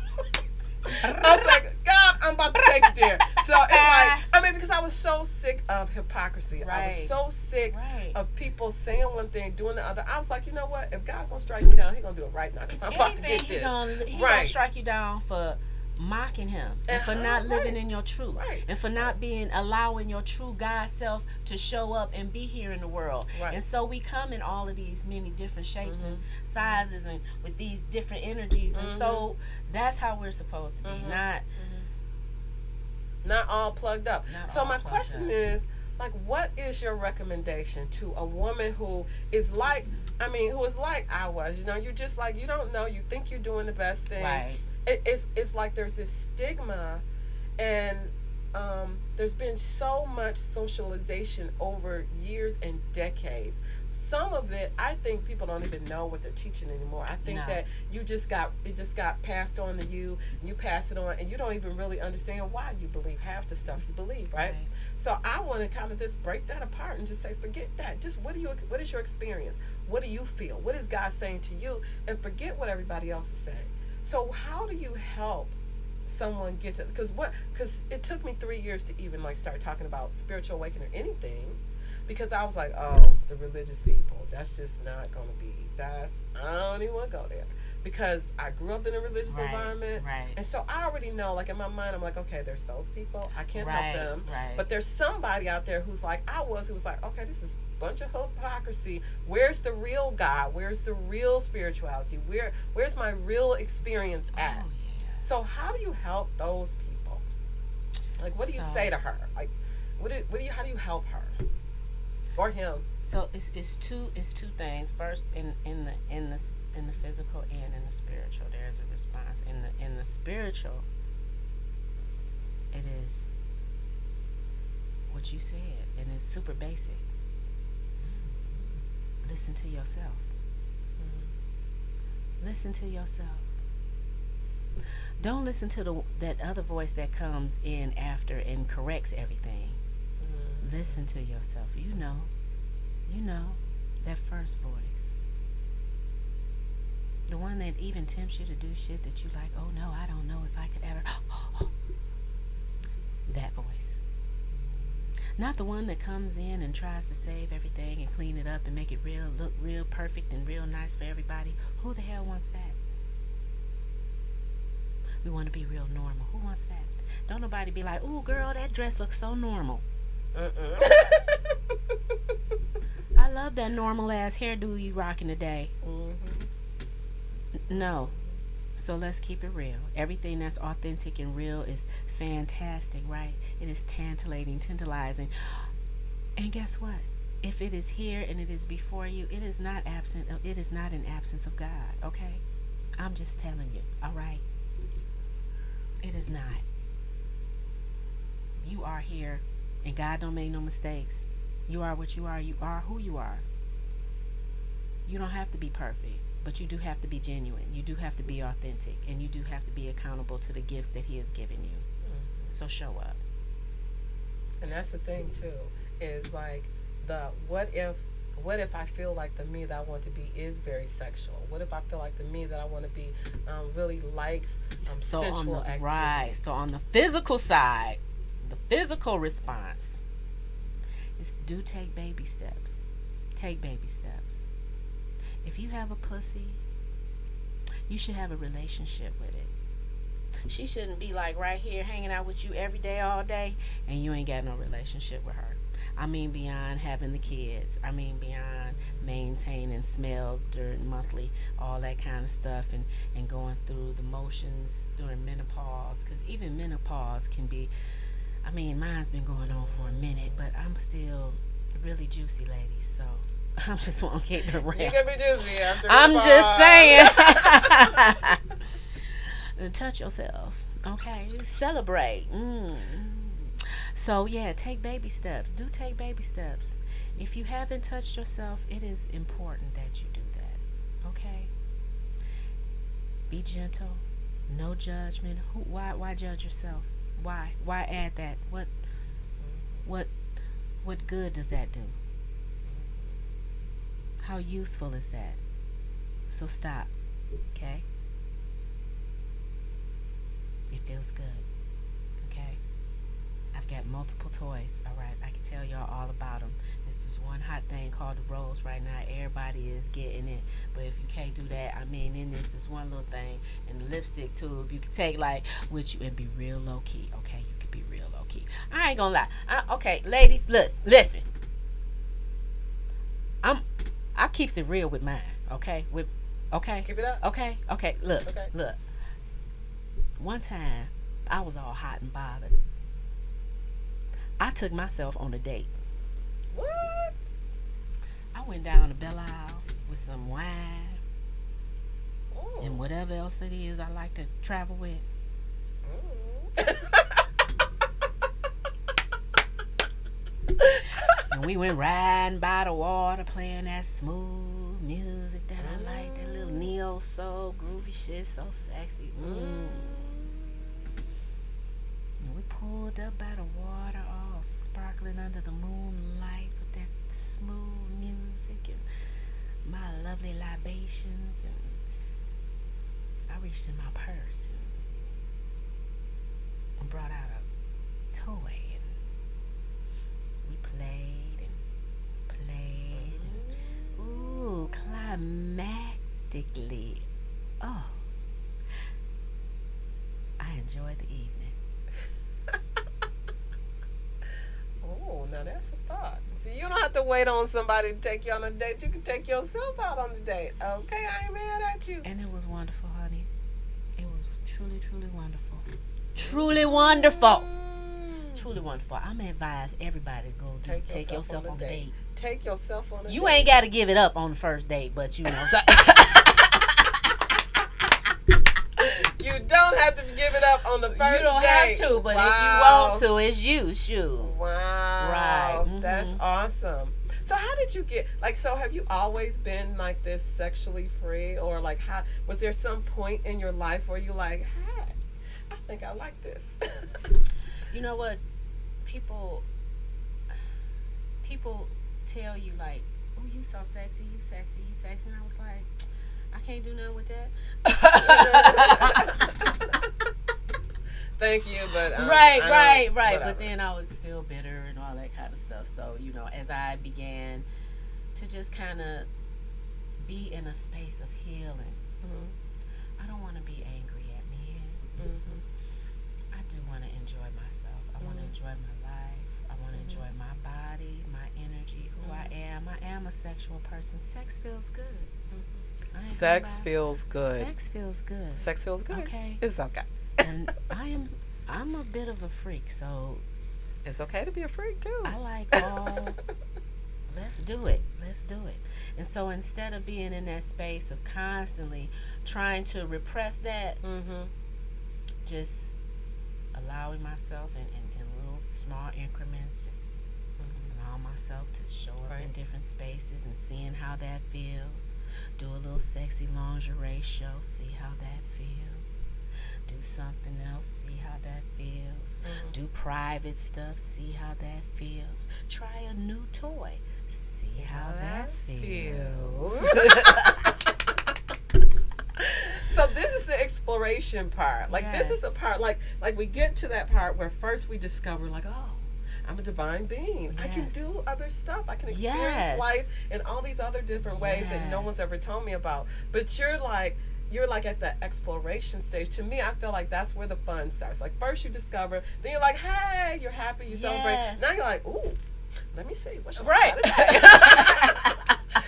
[SPEAKER 1] I was like, God, I'm about to take it there. So it's like, because I was so sick of hypocrisy. Right. I was so sick of people saying one thing, doing the other. I was like, you know what? If God's going to strike me down, he's going to do it right now because I'm about to get this. He's going
[SPEAKER 2] to strike you down for mocking him and for not living in your truth and for not allowing your true God self to show up and be here in the world. And so we come in all of these many different shapes and sizes and with these different energies, and so that's how we're supposed to be,
[SPEAKER 1] not all plugged up. So my question is, like, what is your recommendation to a woman who is like I was? You're just like, you don't know, you think you're doing the best thing.
[SPEAKER 2] Right.
[SPEAKER 1] It's like there's this stigma, and there's been so much socialization over years and decades. Some of it, I think people don't even know what they're teaching anymore. I think that it just got passed on to you, and you pass it on, and you don't even really understand why you believe half the stuff you believe, right? So I want to kind of just break that apart and just say, forget that. Just what is your experience? What do you feel? What is God saying to you? And forget what everybody else is saying. So how do you help someone get to, because it took me 3 years to even like start talking about spiritual awakening or anything, because I was like, oh, the religious people, that's just not going to be, I don't even want to go there, because I grew up in a religious environment, and so I already know, like in my mind, I'm like, okay, there's those people, I can't help them, but there's somebody out there who's like who was like, okay, this is a bunch of hypocrisy. Where's the real God? Where's the real spirituality? Where's my real experience at? So how do you help those people? Like, what do you say to her? Like, how do you help her or him?
[SPEAKER 2] So it's two things. First, in the physical and in the spiritual, there's a response. In the spiritual, it is what you said, and it's super basic. Listen to yourself. Listen to yourself. Don't listen to that other voice that comes in after and corrects everything. Listen to yourself. You know that first voice. The one that even tempts you to do shit that you like, oh no, I don't know if I could ever. That voice. Not the one that comes in and tries to save everything and clean it up and make it look real perfect and real nice for everybody. Who the hell wants that? We want to be real normal. Who wants that? Don't nobody be like, ooh, girl, that dress looks so normal. I love that normal ass hairdo you rocking today. No. So let's keep it real. Everything that's authentic and real is fantastic, right? It is tantalizing. And guess what? If it is here and it is before you, it is not absent. It is not an absence of God, okay? I'm just telling you, all right? It is not. You are here, and God don't make no mistakes. You are what you are. You are who you are. You don't have to be perfect, but you do have to be genuine. You do have to be authentic, and you do have to be accountable to the gifts that He has given you. So show up.
[SPEAKER 1] And that's the thing too, is like the what if I feel like the me that I want to be is very sexual? What if I feel like the me that I want to be really likes sensual activity?
[SPEAKER 2] Right. So on the physical side, the physical response, is do take baby steps. Take baby steps. If you have a pussy, you should have a relationship with it. She shouldn't be like right here hanging out with you every day, all day, and you ain't got no relationship with her. I mean, beyond having the kids. I mean, beyond maintaining smells during monthly, all that kind of stuff, and going through the motions during menopause. Because even menopause can be, I mean, mine's been going on for a minute, but I'm still really juicy, ladies. So I just want to keep it real.
[SPEAKER 1] You can be juicy after
[SPEAKER 2] I'm just saying. Touch yourself, okay? Celebrate. So yeah, take baby steps. Do take baby steps. If you haven't touched yourself, it is important that you do that. Okay? Be gentle. No judgment. Why judge yourself? Why add that? What good does that do? How useful is that? So stop. Okay? It feels good. Okay? I've got multiple toys. All right, I can tell y'all all about them. This is one hot thing called the rose right now. Everybody is getting it. But if you can't do that, I mean, then this is one little thing in the lipstick tube. You can take like with you and be real low key. Okay, you can be real low key. I ain't gonna lie. Okay, ladies, listen. I keeps it real with mine. Okay, okay.
[SPEAKER 1] Keep it up.
[SPEAKER 2] Okay. Look. One time, I was all hot and bothered. I took myself on a date.
[SPEAKER 1] What?
[SPEAKER 2] I went down to Belle Isle with some wine and whatever else it is I like to travel with. And we went riding by the water, playing that smooth music that I like, that little neo soul groovy shit, so sexy. And we pulled up by the water, all sparkling under the moonlight with that smooth music and my lovely libations. And I reached in my purse and brought out a toy, and we played and played. And, ooh, climactically. Oh, I enjoyed the evening.
[SPEAKER 1] Oh, now that's a thought. See, you don't have to wait on somebody to take you on a date. You can take yourself out on the date. Okay, I ain't mad at you.
[SPEAKER 2] And it was wonderful, honey. It was truly, truly wonderful. Truly wonderful. Truly wonderful. I'm going to advise everybody to go take yourself on a date.
[SPEAKER 1] Take yourself on a date.
[SPEAKER 2] You ain't got to give it up on the first date, but you know.
[SPEAKER 1] You don't have to give it up on the first date.
[SPEAKER 2] You don't have to, but if you want to, it's you. Shoot.
[SPEAKER 1] Wow.
[SPEAKER 2] Right.
[SPEAKER 1] That's awesome. So how did you get, so have you always been like this sexually free, or like how, was there some point in your life where you like, hey, I think I like this?
[SPEAKER 2] You know what? People tell you like, oh, you so sexy, you sexy, you sexy. And I was like, I can't do nothing with that.
[SPEAKER 1] Thank you, but
[SPEAKER 2] right.
[SPEAKER 1] whatever.
[SPEAKER 2] But then I was still bitter and all that kind of stuff. So as I began to just kind of be in a space of healing, I don't want to be angry at men. I do want to enjoy myself. I want to enjoy my life. I want to enjoy my body, my energy, who I am. I am a sexual person. Sex feels good.
[SPEAKER 1] Sex feels good.
[SPEAKER 2] Sex feels good.
[SPEAKER 1] Sex feels good.
[SPEAKER 2] Okay.
[SPEAKER 1] It's okay.
[SPEAKER 2] And I'm a bit of a freak, so
[SPEAKER 1] it's okay to be a freak too.
[SPEAKER 2] I like all. Let's do it. And so instead of being in that space of constantly trying to repress that, just allowing myself in little small increments, just allow myself to show up in different spaces and seeing how that feels. Do a little sexy lingerie show, see how that feels. Do something else, see how that feels. Do private stuff, see how that feels. Try a new toy, see how that feels.
[SPEAKER 1] So this is the exploration part. This is a part, like we get to that part where first we discover, like, oh, I'm a divine being.
[SPEAKER 2] Yes.
[SPEAKER 1] I can do other stuff. I can experience
[SPEAKER 2] Yes.
[SPEAKER 1] life in all these other different ways that no one's
[SPEAKER 2] Yes.
[SPEAKER 1] ever told me about. But you're like at the exploration stage. To me, I feel like that's where the fun starts. Like first you discover, then you're like, hey, you're happy, you celebrate.
[SPEAKER 2] Yes.
[SPEAKER 1] Now you're like, ooh, let me see what's
[SPEAKER 2] Right.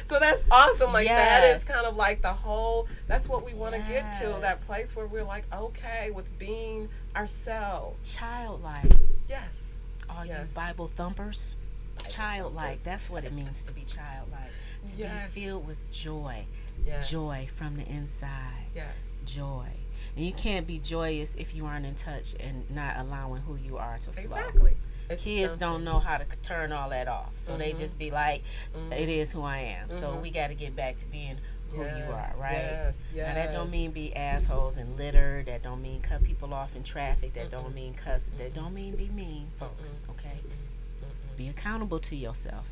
[SPEAKER 1] So that's awesome. Like that
[SPEAKER 2] Yes.
[SPEAKER 1] is kind of like the whole. That's what we want to get to. That
[SPEAKER 2] Yes.
[SPEAKER 1] place where we're like okay with being ourselves.
[SPEAKER 2] Childlike.
[SPEAKER 1] Yes.
[SPEAKER 2] All
[SPEAKER 1] Yes.
[SPEAKER 2] you Bible thumpers. Childlike. That's what it means to be childlike. To
[SPEAKER 1] Yes.
[SPEAKER 2] be filled with joy.
[SPEAKER 1] Yes.
[SPEAKER 2] Joy from the inside.
[SPEAKER 1] Yes.
[SPEAKER 2] Joy. And you can't be joyous if you aren't in touch and not allowing who you are to flow.
[SPEAKER 1] Exactly. It's
[SPEAKER 2] Kids
[SPEAKER 1] stunted.
[SPEAKER 2] don't know how to turn all that off. So they just be like, it is who I am. So we got to get back to being who you are, right?
[SPEAKER 1] Yes. Yes.
[SPEAKER 2] Now that don't mean be assholes and litter. That don't mean cut people off in traffic. That don't mean cuss. That don't mean be mean, folks. Okay. Be accountable to yourself.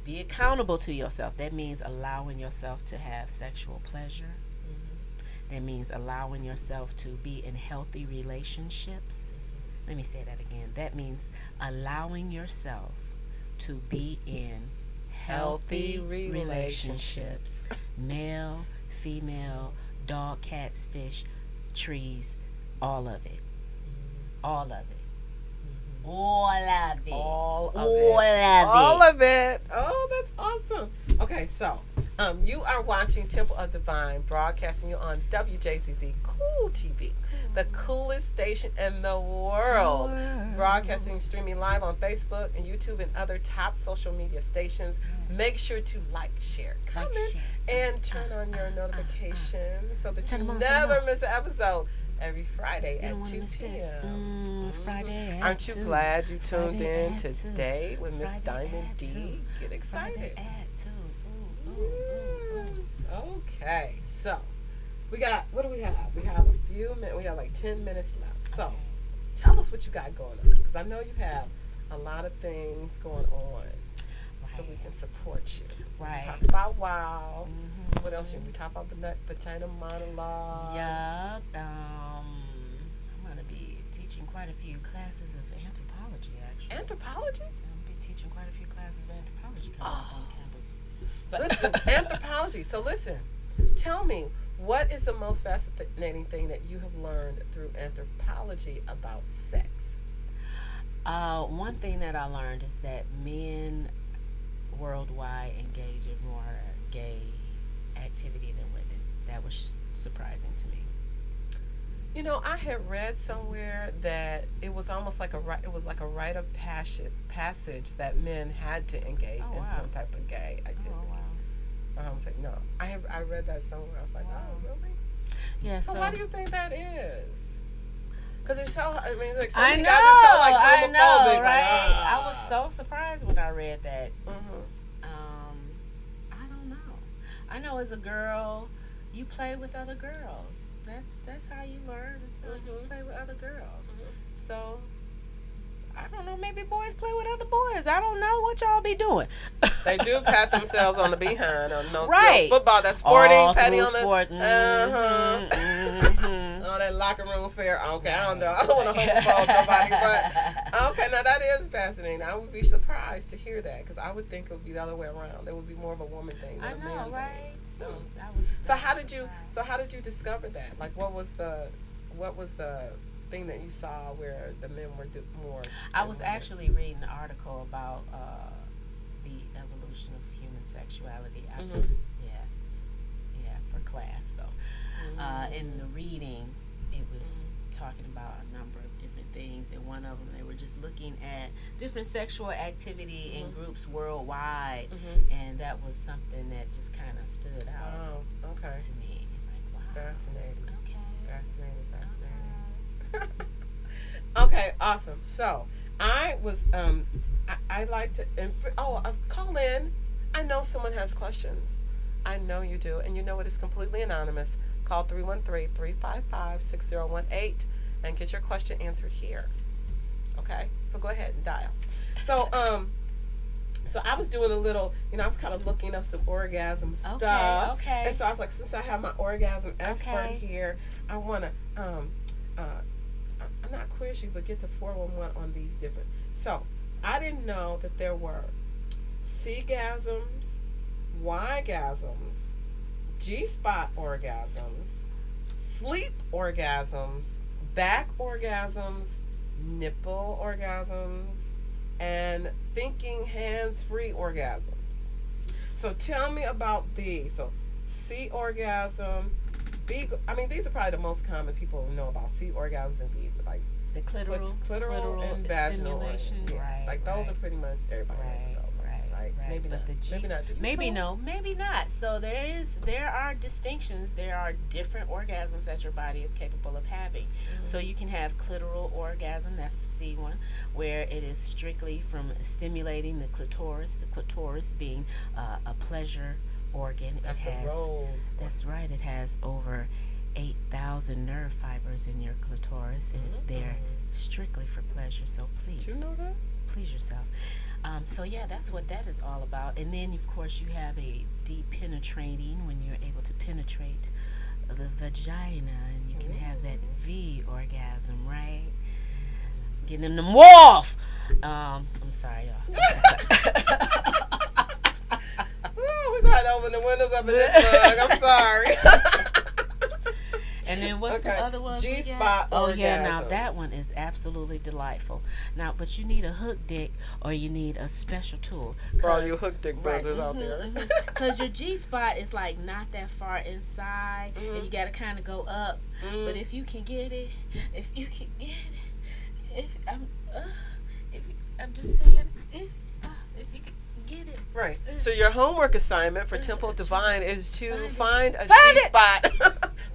[SPEAKER 2] Be accountable to yourself. That means allowing yourself to have sexual pleasure. That means allowing yourself to be in healthy relationships. Let me say that again. That means allowing yourself to be in healthy relationships. Male, female, dog, cats, fish, trees, all of it. All of it. All of it.
[SPEAKER 1] All of
[SPEAKER 2] All
[SPEAKER 1] it.
[SPEAKER 2] of
[SPEAKER 1] All
[SPEAKER 2] it.
[SPEAKER 1] of it. Oh, that's awesome. Okay, so you are watching Temple of Divine, broadcasting you on WJZZ Cool TV, the coolest station in the world. Broadcasting, streaming live on Facebook and YouTube and other top social media stations. Make sure to like, share, comment,
[SPEAKER 2] share.
[SPEAKER 1] and turn on your notifications so that
[SPEAKER 2] Turn
[SPEAKER 1] you
[SPEAKER 2] 'em on, turn 'em
[SPEAKER 1] never
[SPEAKER 2] on.
[SPEAKER 1] miss an episode. Every Friday
[SPEAKER 2] You don't
[SPEAKER 1] at
[SPEAKER 2] wanna
[SPEAKER 1] 2
[SPEAKER 2] miss this.
[SPEAKER 1] p.m.
[SPEAKER 2] Friday at
[SPEAKER 1] Aren't you
[SPEAKER 2] 2.
[SPEAKER 1] glad you tuned
[SPEAKER 2] Friday
[SPEAKER 1] in
[SPEAKER 2] at 2.
[SPEAKER 1] today with Miss
[SPEAKER 2] Friday
[SPEAKER 1] Diamond
[SPEAKER 2] at
[SPEAKER 1] D?
[SPEAKER 2] 2.
[SPEAKER 1] Get excited.
[SPEAKER 2] Friday at 2. Ooh, ooh, ooh, ooh.
[SPEAKER 1] Okay, so we got, what do we have? We have a few minutes, we have like 10 minutes left. So tell us what you got going on, because I know you have a lot of things going on, so we can support you.
[SPEAKER 2] Right.
[SPEAKER 1] We talk about WOW. What else? We talk about the vagina monologue.
[SPEAKER 2] Yup. I'm going to be teaching quite a few classes of anthropology, actually.
[SPEAKER 1] Anthropology?
[SPEAKER 2] I'm going to be teaching quite a few classes of anthropology coming up on campus. So,
[SPEAKER 1] Listen, anthropology. So listen, tell me, what is the most fascinating thing that you have learned through anthropology about sex?
[SPEAKER 2] one thing that I learned is that men worldwide engage in more gay activity than women. That was surprising to me.
[SPEAKER 1] You know, I had read somewhere that it was almost like it was like a rite of passage that men had to engage
[SPEAKER 2] Oh,
[SPEAKER 1] in
[SPEAKER 2] wow.
[SPEAKER 1] some type of gay activity.
[SPEAKER 2] Oh, wow.
[SPEAKER 1] I was like, no, I read that somewhere. I was like,
[SPEAKER 2] Wow.
[SPEAKER 1] oh, really?
[SPEAKER 2] Yeah,
[SPEAKER 1] So why do you think that is? Because they're so, I mean, like so
[SPEAKER 2] I
[SPEAKER 1] many
[SPEAKER 2] know,
[SPEAKER 1] guys are so like
[SPEAKER 2] I
[SPEAKER 1] homophobic.
[SPEAKER 2] know,
[SPEAKER 1] like,
[SPEAKER 2] right? I was so surprised when I read that. I don't know. I know as a girl, you play with other girls. That's how you learn. You play with other girls. So I don't know. Maybe boys play with other boys. I don't know what y'all be doing.
[SPEAKER 1] They do pat themselves on the behind on those
[SPEAKER 2] Right.
[SPEAKER 1] football. That's sporting,
[SPEAKER 2] All
[SPEAKER 1] patting
[SPEAKER 2] through
[SPEAKER 1] on the
[SPEAKER 2] sport.
[SPEAKER 1] Oh, that locker room affair. Okay, I don't know. I don't want to homophobe nobody, but okay, now that is fascinating. I would be surprised to hear that because I would think it would be the other way around. It would be more of a woman thing than
[SPEAKER 2] I
[SPEAKER 1] a
[SPEAKER 2] know,
[SPEAKER 1] man
[SPEAKER 2] right?
[SPEAKER 1] thing.
[SPEAKER 2] So that was.
[SPEAKER 1] So how did you discover that? Like, what was the thing that you saw where the men were more?
[SPEAKER 2] I was actually reading an article about the evolution of human sexuality. I was, for class. So in the reading, it was talking about a number of different things, and one of them they were just looking at different sexual activity in groups worldwide, and that was something that just kind of stood out
[SPEAKER 1] okay.
[SPEAKER 2] to me. Like, wow,
[SPEAKER 1] Fascinating.
[SPEAKER 2] okay.
[SPEAKER 1] Fascinating. Okay, awesome. So I was I like to call in. I know someone has questions. I know you do, and you know it is completely anonymous. Call 313-355-6018 and get your question answered here. Okay, so go ahead and dial. So so I was doing a little, I was kind of looking up some orgasm stuff.
[SPEAKER 2] Okay.
[SPEAKER 1] And so I was like, since I have my orgasm expert
[SPEAKER 2] Okay.
[SPEAKER 1] here, I want to I'm not quiz you, but get the 411 on these different. So I didn't know that there were C-gasms, Y-gasms, G-spot orgasms, sleep orgasms, back orgasms, nipple orgasms, and thinking hands-free orgasms. So tell me about these. So C orgasm, B. I mean, these are probably the most common people know about C orgasms and V, like
[SPEAKER 2] The clitoral
[SPEAKER 1] and vaginal
[SPEAKER 2] stimulation,
[SPEAKER 1] yeah.
[SPEAKER 2] right?
[SPEAKER 1] Like those are pretty much everybody knows
[SPEAKER 2] right,
[SPEAKER 1] about those, right? Maybe
[SPEAKER 2] but
[SPEAKER 1] not.
[SPEAKER 2] the G,
[SPEAKER 1] maybe not. Do you
[SPEAKER 2] maybe
[SPEAKER 1] know?
[SPEAKER 2] no, maybe not. So there are distinctions. There are different orgasms that your body is capable of having.
[SPEAKER 1] Mm-hmm.
[SPEAKER 2] So you can have clitoral orgasm. That's the C one, where it is strictly from stimulating the clitoris. The clitoris being a pleasure organ.
[SPEAKER 1] That's
[SPEAKER 2] it has,
[SPEAKER 1] the rose.
[SPEAKER 2] That's right. It has over 8,000 nerve fibers in your clitoris. It is there strictly for pleasure. So please,
[SPEAKER 1] Did you know that?
[SPEAKER 2] please yourself. So yeah, that's what that is all about. And then of course you have a deep penetrating when you're able to penetrate the vagina, and you can have that V orgasm, right? Getting in them walls. I'm sorry, y'all.
[SPEAKER 1] Oh, we got to open the windows up in this mug. I'm sorry.
[SPEAKER 2] And then what's the other one?
[SPEAKER 1] G-spot
[SPEAKER 2] Oh yeah, now
[SPEAKER 1] orgasms.
[SPEAKER 2] that one is absolutely delightful. Now, but you need a hook dick or you need a special tool.
[SPEAKER 1] For all you hook dick brothers out there.
[SPEAKER 2] Because your G-spot is like not that far inside, and you got to kind of go up. But if you can get it, I'm just saying, if you can get it.
[SPEAKER 1] Right. So your homework assignment for Temple of Divine is to find a
[SPEAKER 2] Find it.
[SPEAKER 1] G-spot.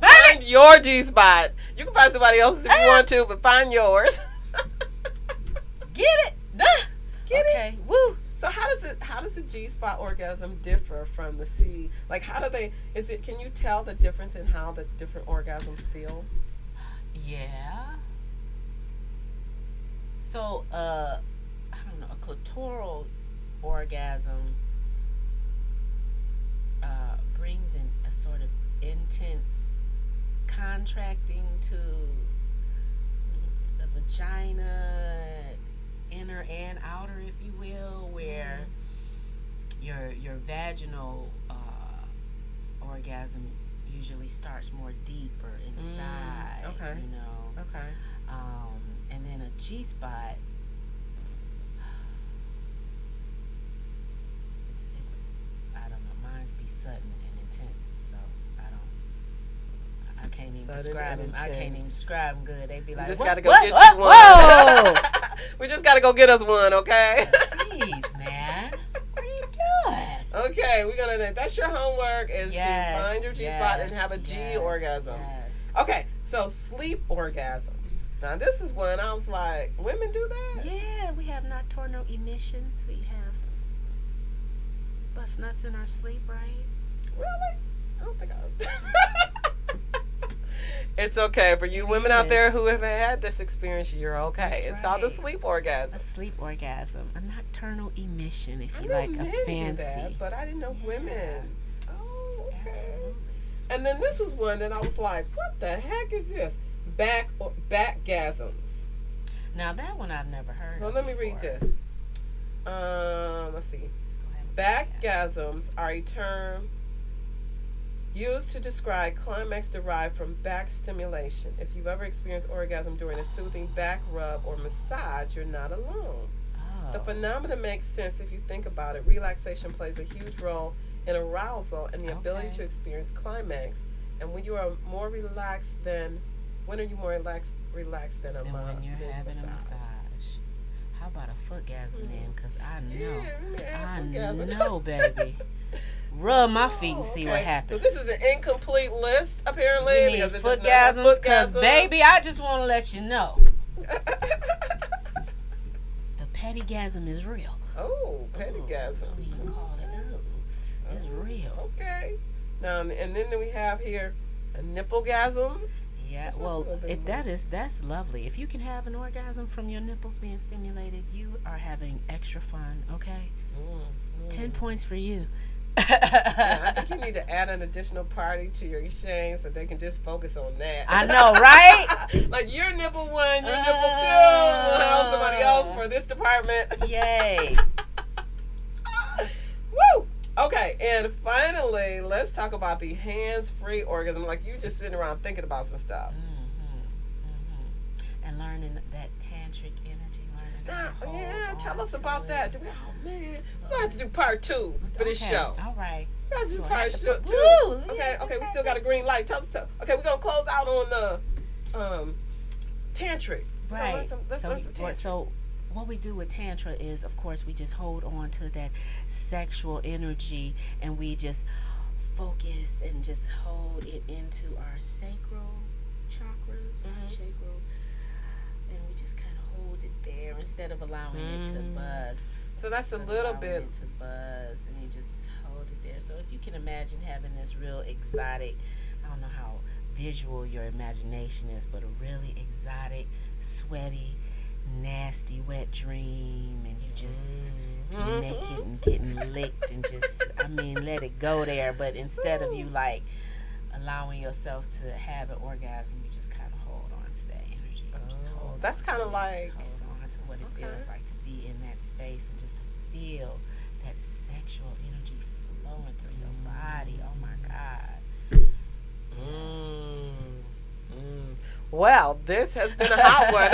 [SPEAKER 1] Find your G-spot. You can find somebody else's if you want to, but find yours.
[SPEAKER 2] Get it.
[SPEAKER 1] Get it?
[SPEAKER 2] Okay. Woo.
[SPEAKER 1] So how does the G-spot orgasm differ from the C? Like can you tell the difference in how the different orgasms feel?
[SPEAKER 2] Yeah. So, I don't know, a clitoral orgasm brings in a sort of intense contracting to the vagina, inner and outer, if you will, where your vaginal orgasm usually starts more deeper inside.
[SPEAKER 1] Okay.
[SPEAKER 2] You know.
[SPEAKER 1] Okay.
[SPEAKER 2] And then a G-spot. It's I don't know. Mine's be sudden and intense, so I can't even
[SPEAKER 1] Sudden
[SPEAKER 2] describe
[SPEAKER 1] and
[SPEAKER 2] them. I can't even
[SPEAKER 1] intense.
[SPEAKER 2] describe them good. They be like,
[SPEAKER 1] We just
[SPEAKER 2] what?
[SPEAKER 1] gotta go
[SPEAKER 2] What?
[SPEAKER 1] get
[SPEAKER 2] What?
[SPEAKER 1] you one.
[SPEAKER 2] Whoa!
[SPEAKER 1] We just gotta go get us one, okay?
[SPEAKER 2] Jeez, man. What are you doing?
[SPEAKER 1] Okay, we're gonna. That's your homework is to find your G-spot and have a G
[SPEAKER 2] yes,
[SPEAKER 1] orgasm.
[SPEAKER 2] Yes.
[SPEAKER 1] Okay, so sleep orgasms. Now this is one I was like, women do that?
[SPEAKER 2] Yeah, we have nocturnal emissions. We have bust nuts in our sleep, right?
[SPEAKER 1] Really? I don't think I. It's okay for you women out there who have had this experience. You're okay.
[SPEAKER 2] That's
[SPEAKER 1] it's called a
[SPEAKER 2] right.
[SPEAKER 1] sleep orgasm.
[SPEAKER 2] A sleep orgasm, a nocturnal emission, if
[SPEAKER 1] I
[SPEAKER 2] you
[SPEAKER 1] know
[SPEAKER 2] like,
[SPEAKER 1] men
[SPEAKER 2] a
[SPEAKER 1] do
[SPEAKER 2] fancy.
[SPEAKER 1] that, but I didn't know women. Oh, okay.
[SPEAKER 2] Absolutely.
[SPEAKER 1] And then this was one that I was like, what the heck is this? Backgasms.
[SPEAKER 2] Now that one I've never heard.
[SPEAKER 1] So
[SPEAKER 2] of
[SPEAKER 1] let me
[SPEAKER 2] before.
[SPEAKER 1] read this. Let's see.
[SPEAKER 2] Let's go ahead and
[SPEAKER 1] Backgasms are a term used to describe climax derived from back stimulation. If you've ever experienced orgasm during a soothing back rub or massage, you're not alone.
[SPEAKER 2] Oh.
[SPEAKER 1] The phenomenon makes sense if you think about it. Relaxation plays a huge role in arousal and the ability
[SPEAKER 2] Okay.
[SPEAKER 1] to experience climax. And when you are more relaxed than, when are you more relaxed than a
[SPEAKER 2] And when you're having a massage. How about a footgasm then? Because I know.
[SPEAKER 1] Yeah, let me add
[SPEAKER 2] I
[SPEAKER 1] footgasm.
[SPEAKER 2] know, baby. Rub my feet and see what
[SPEAKER 1] Okay.
[SPEAKER 2] happens.
[SPEAKER 1] So this is an incomplete list, apparently.
[SPEAKER 2] We need
[SPEAKER 1] because it does not have
[SPEAKER 2] footgasms because,
[SPEAKER 1] footgasm.
[SPEAKER 2] baby, I just want to let you know. The pettygasm is real.
[SPEAKER 1] Oh,
[SPEAKER 2] That's
[SPEAKER 1] pettygasm.
[SPEAKER 2] what you call it. Ooh, it's real.
[SPEAKER 1] Okay. Now, and then we have here a nipplegasms.
[SPEAKER 2] Yeah,
[SPEAKER 1] That's
[SPEAKER 2] well,
[SPEAKER 1] a little bit
[SPEAKER 2] if
[SPEAKER 1] more.
[SPEAKER 2] that's lovely. If you can have an orgasm from your nipples being stimulated, you are having extra fun, okay? 10 points for you.
[SPEAKER 1] Yeah, I think you need to add an additional party to your exchange so they can just focus on that.
[SPEAKER 2] I know, right?
[SPEAKER 1] Like your nipple one, your nipple two. We'll have somebody else for this department.
[SPEAKER 2] Yay.
[SPEAKER 1] Woo! Okay, and finally, let's talk about the hands-free orgasm. Like you just sitting around thinking about some stuff.
[SPEAKER 2] And learning that tantric energy.
[SPEAKER 1] Yeah, tell us about that. Oh man, we're gonna have to do part 2 for this show.
[SPEAKER 2] All right.
[SPEAKER 1] We're gonna do part 2.
[SPEAKER 2] Woo!
[SPEAKER 1] Okay, we still got a green light. Tell us. Okay, we're gonna close out on the tantric.
[SPEAKER 2] Right.
[SPEAKER 1] Let's learn some tantric.
[SPEAKER 2] So what we do with tantra is, of course, we just hold on to that sexual energy and we just focus and just hold it into our sacral chakras, our sacral, and we just kind of hold it there instead of allowing it to buzz.
[SPEAKER 1] So that's a little bit
[SPEAKER 2] it to buzz, and you just hold it there. So if you can imagine having this real exotic, I don't know how visual your imagination is, but a really exotic, sweaty, nasty, wet dream, and you just naked and getting licked and just, let it go there. But instead of you like allowing yourself to have an orgasm, you just kind of hold on to that energy. Just hold
[SPEAKER 1] that's kind of like
[SPEAKER 2] hold on to what it feels like to be in that space and just to feel that sexual energy flowing through your body. Oh my God.
[SPEAKER 1] Well, this has been a hot one.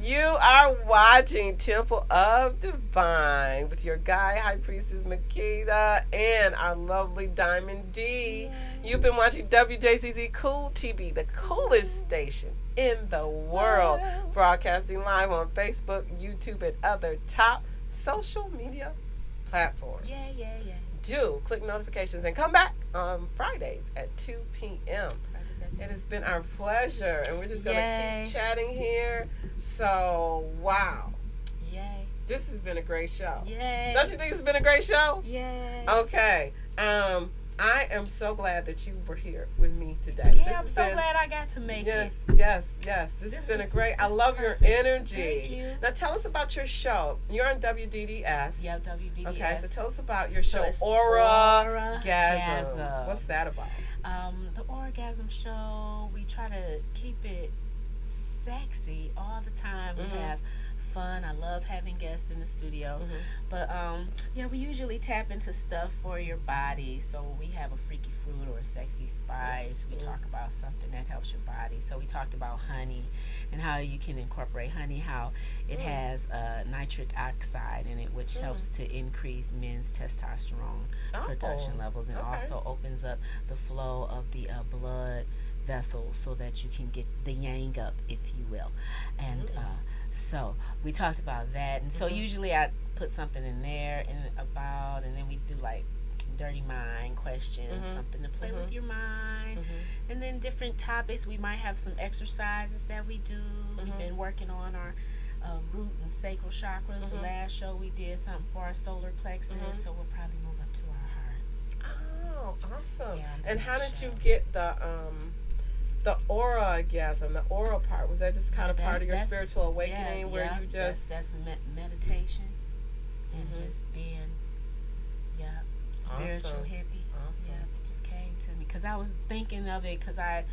[SPEAKER 1] You are watching Temple of Divine with your guy, High Priestess Makita, and our lovely Diamond D. Yay. You've been watching WJCZ Cool TV, the coolest station in the world, broadcasting live on Facebook, YouTube, and other top social media platforms.
[SPEAKER 2] Yeah.
[SPEAKER 1] Do click notifications and come back on Fridays at 2 p.m. It has been our pleasure, and we're just going to keep chatting here. So, wow.
[SPEAKER 2] Yay.
[SPEAKER 1] This has been a great show.
[SPEAKER 2] Yay.
[SPEAKER 1] Don't you think it's been a great show?
[SPEAKER 2] Yay.
[SPEAKER 1] Okay. I am so glad that you were here with me today.
[SPEAKER 2] Yeah, I'm so glad I got to make it.
[SPEAKER 1] Yes. This has been a great. I love your energy.
[SPEAKER 2] Thank you.
[SPEAKER 1] Now tell us about your show. You're on WDDS.
[SPEAKER 2] Yeah, WDDS.
[SPEAKER 1] Okay, so tell us about your show,
[SPEAKER 2] it's
[SPEAKER 1] Aura Gasms. What's that about?
[SPEAKER 2] The Orgasm Show, we try to keep it sexy all the time. We have fun. I love having guests in the studio. But we usually tap into stuff for your body. So we have a freaky fruit or a sexy spice. We talk about something that helps your body. So we talked about honey and how you can incorporate honey, how it has nitric oxide in it, which helps to increase men's testosterone production levels, and also opens up the flow of the blood vessels so that you can get the yang up, if you will. And so we talked about that, and so usually I put something in there and then we do like dirty mind questions, something to play with your mind, and then different topics. We might have some exercises that we do. We've been working on our root and sacral chakras. The last show we did something for our solar plexus, so we'll probably move up to our hearts.
[SPEAKER 1] Oh, awesome!
[SPEAKER 2] Yeah,
[SPEAKER 1] and how did you get the orgasm, the oral part? Was that just kind of part of your spiritual awakening, where you just
[SPEAKER 2] that's meditation and just being spiritual hippie?
[SPEAKER 1] Awesome.
[SPEAKER 2] Yeah, it just came to me because I was thinking of it because I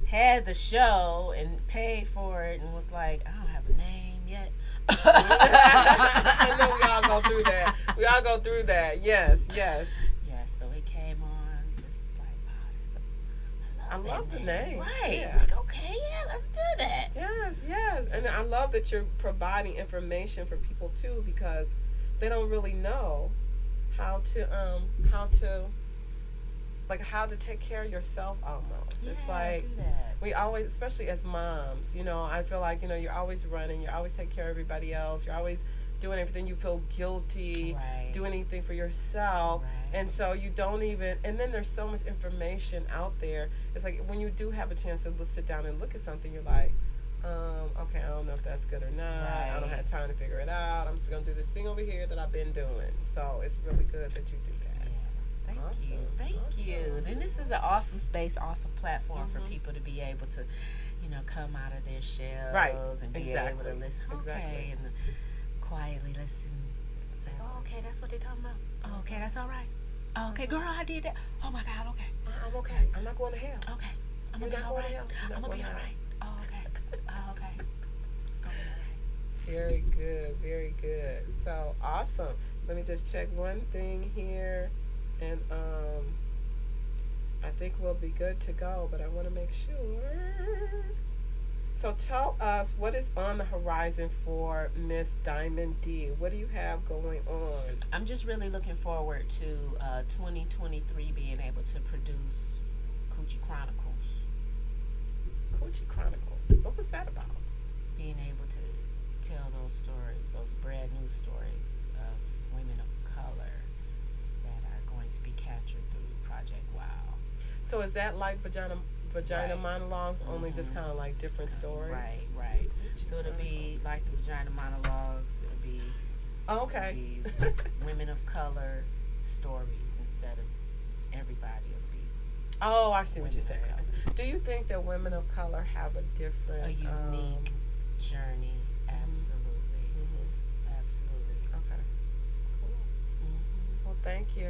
[SPEAKER 2] had the show and paid for it and was like, I don't have a name yet.
[SPEAKER 1] I know we all go through that. Yes.
[SPEAKER 2] Yeah, so it came on just like, wow,
[SPEAKER 1] I love the name.
[SPEAKER 2] Right.
[SPEAKER 1] Yeah.
[SPEAKER 2] Like, okay, let's do that.
[SPEAKER 1] Yes. And I love that you're providing information for people too, because they don't really know how to take care of yourself almost.
[SPEAKER 2] Yeah,
[SPEAKER 1] it's like
[SPEAKER 2] do that.
[SPEAKER 1] we always, especially as moms, I feel like, you're always running, you're always taking care of everybody else, you're always doing everything, you feel guilty, do anything for yourself, and so you don't even, and then there's so much information out there. It's like when you do have a chance to sit down and look at something, you're like, okay, I don't know if that's good or not. I don't have time to figure it out. I'm just going to do this thing over here that I've been doing. So it's really good that you do that.
[SPEAKER 2] Thank you. Then this is an awesome space, awesome platform for people to be able to, come out of their shells and be able to listen. Okay, and quietly listen. Like, oh,
[SPEAKER 1] Exactly.
[SPEAKER 2] okay, that's what they're talking about. Oh, okay, that's all right. Oh, okay,
[SPEAKER 1] Uh-huh.
[SPEAKER 2] girl, I did that. Oh my God, okay.
[SPEAKER 1] I'm okay. I'm not going to hell.
[SPEAKER 2] Okay. I'm
[SPEAKER 1] You're
[SPEAKER 2] gonna be
[SPEAKER 1] not
[SPEAKER 2] all
[SPEAKER 1] going to
[SPEAKER 2] right.
[SPEAKER 1] hell. You're
[SPEAKER 2] I'm
[SPEAKER 1] not
[SPEAKER 2] gonna
[SPEAKER 1] going
[SPEAKER 2] be
[SPEAKER 1] to
[SPEAKER 2] all
[SPEAKER 1] hell.
[SPEAKER 2] right. Oh, okay. Oh, okay. It's gonna be all right.
[SPEAKER 1] Very good. Very good. So awesome. Let me just check one thing here, and I think we'll be good to go. But I want to make sure. So tell us what is on the horizon for Miss Diamond D. What do you have going on?
[SPEAKER 2] I'm just really looking forward to 2023 being able to produce Coochie Chronicles.
[SPEAKER 1] Coochie Chronicles. What was that about?
[SPEAKER 2] Being able to tell those stories, those brand new stories of women of color that are going to be captured through Project Wow.
[SPEAKER 1] So is that like vagina
[SPEAKER 2] Right.
[SPEAKER 1] monologues, only just
[SPEAKER 2] Mm-hmm.
[SPEAKER 1] kind of like different stories?
[SPEAKER 2] Right, right.
[SPEAKER 1] Coochie
[SPEAKER 2] So it'll be
[SPEAKER 1] Chronicles.
[SPEAKER 2] like the vagina monologues.
[SPEAKER 1] Oh,
[SPEAKER 2] It'll
[SPEAKER 1] okay.
[SPEAKER 2] be women of color stories instead of everybody. It'll be
[SPEAKER 1] Oh, I see what
[SPEAKER 2] women
[SPEAKER 1] you're
[SPEAKER 2] of
[SPEAKER 1] saying.
[SPEAKER 2] color.
[SPEAKER 1] Do you think that women of color have a
[SPEAKER 2] A
[SPEAKER 1] different
[SPEAKER 2] unique journey. Absolutely.
[SPEAKER 1] mhm.
[SPEAKER 2] Absolutely.
[SPEAKER 1] Okay. Cool.
[SPEAKER 2] Hmm.
[SPEAKER 1] Well, thank you.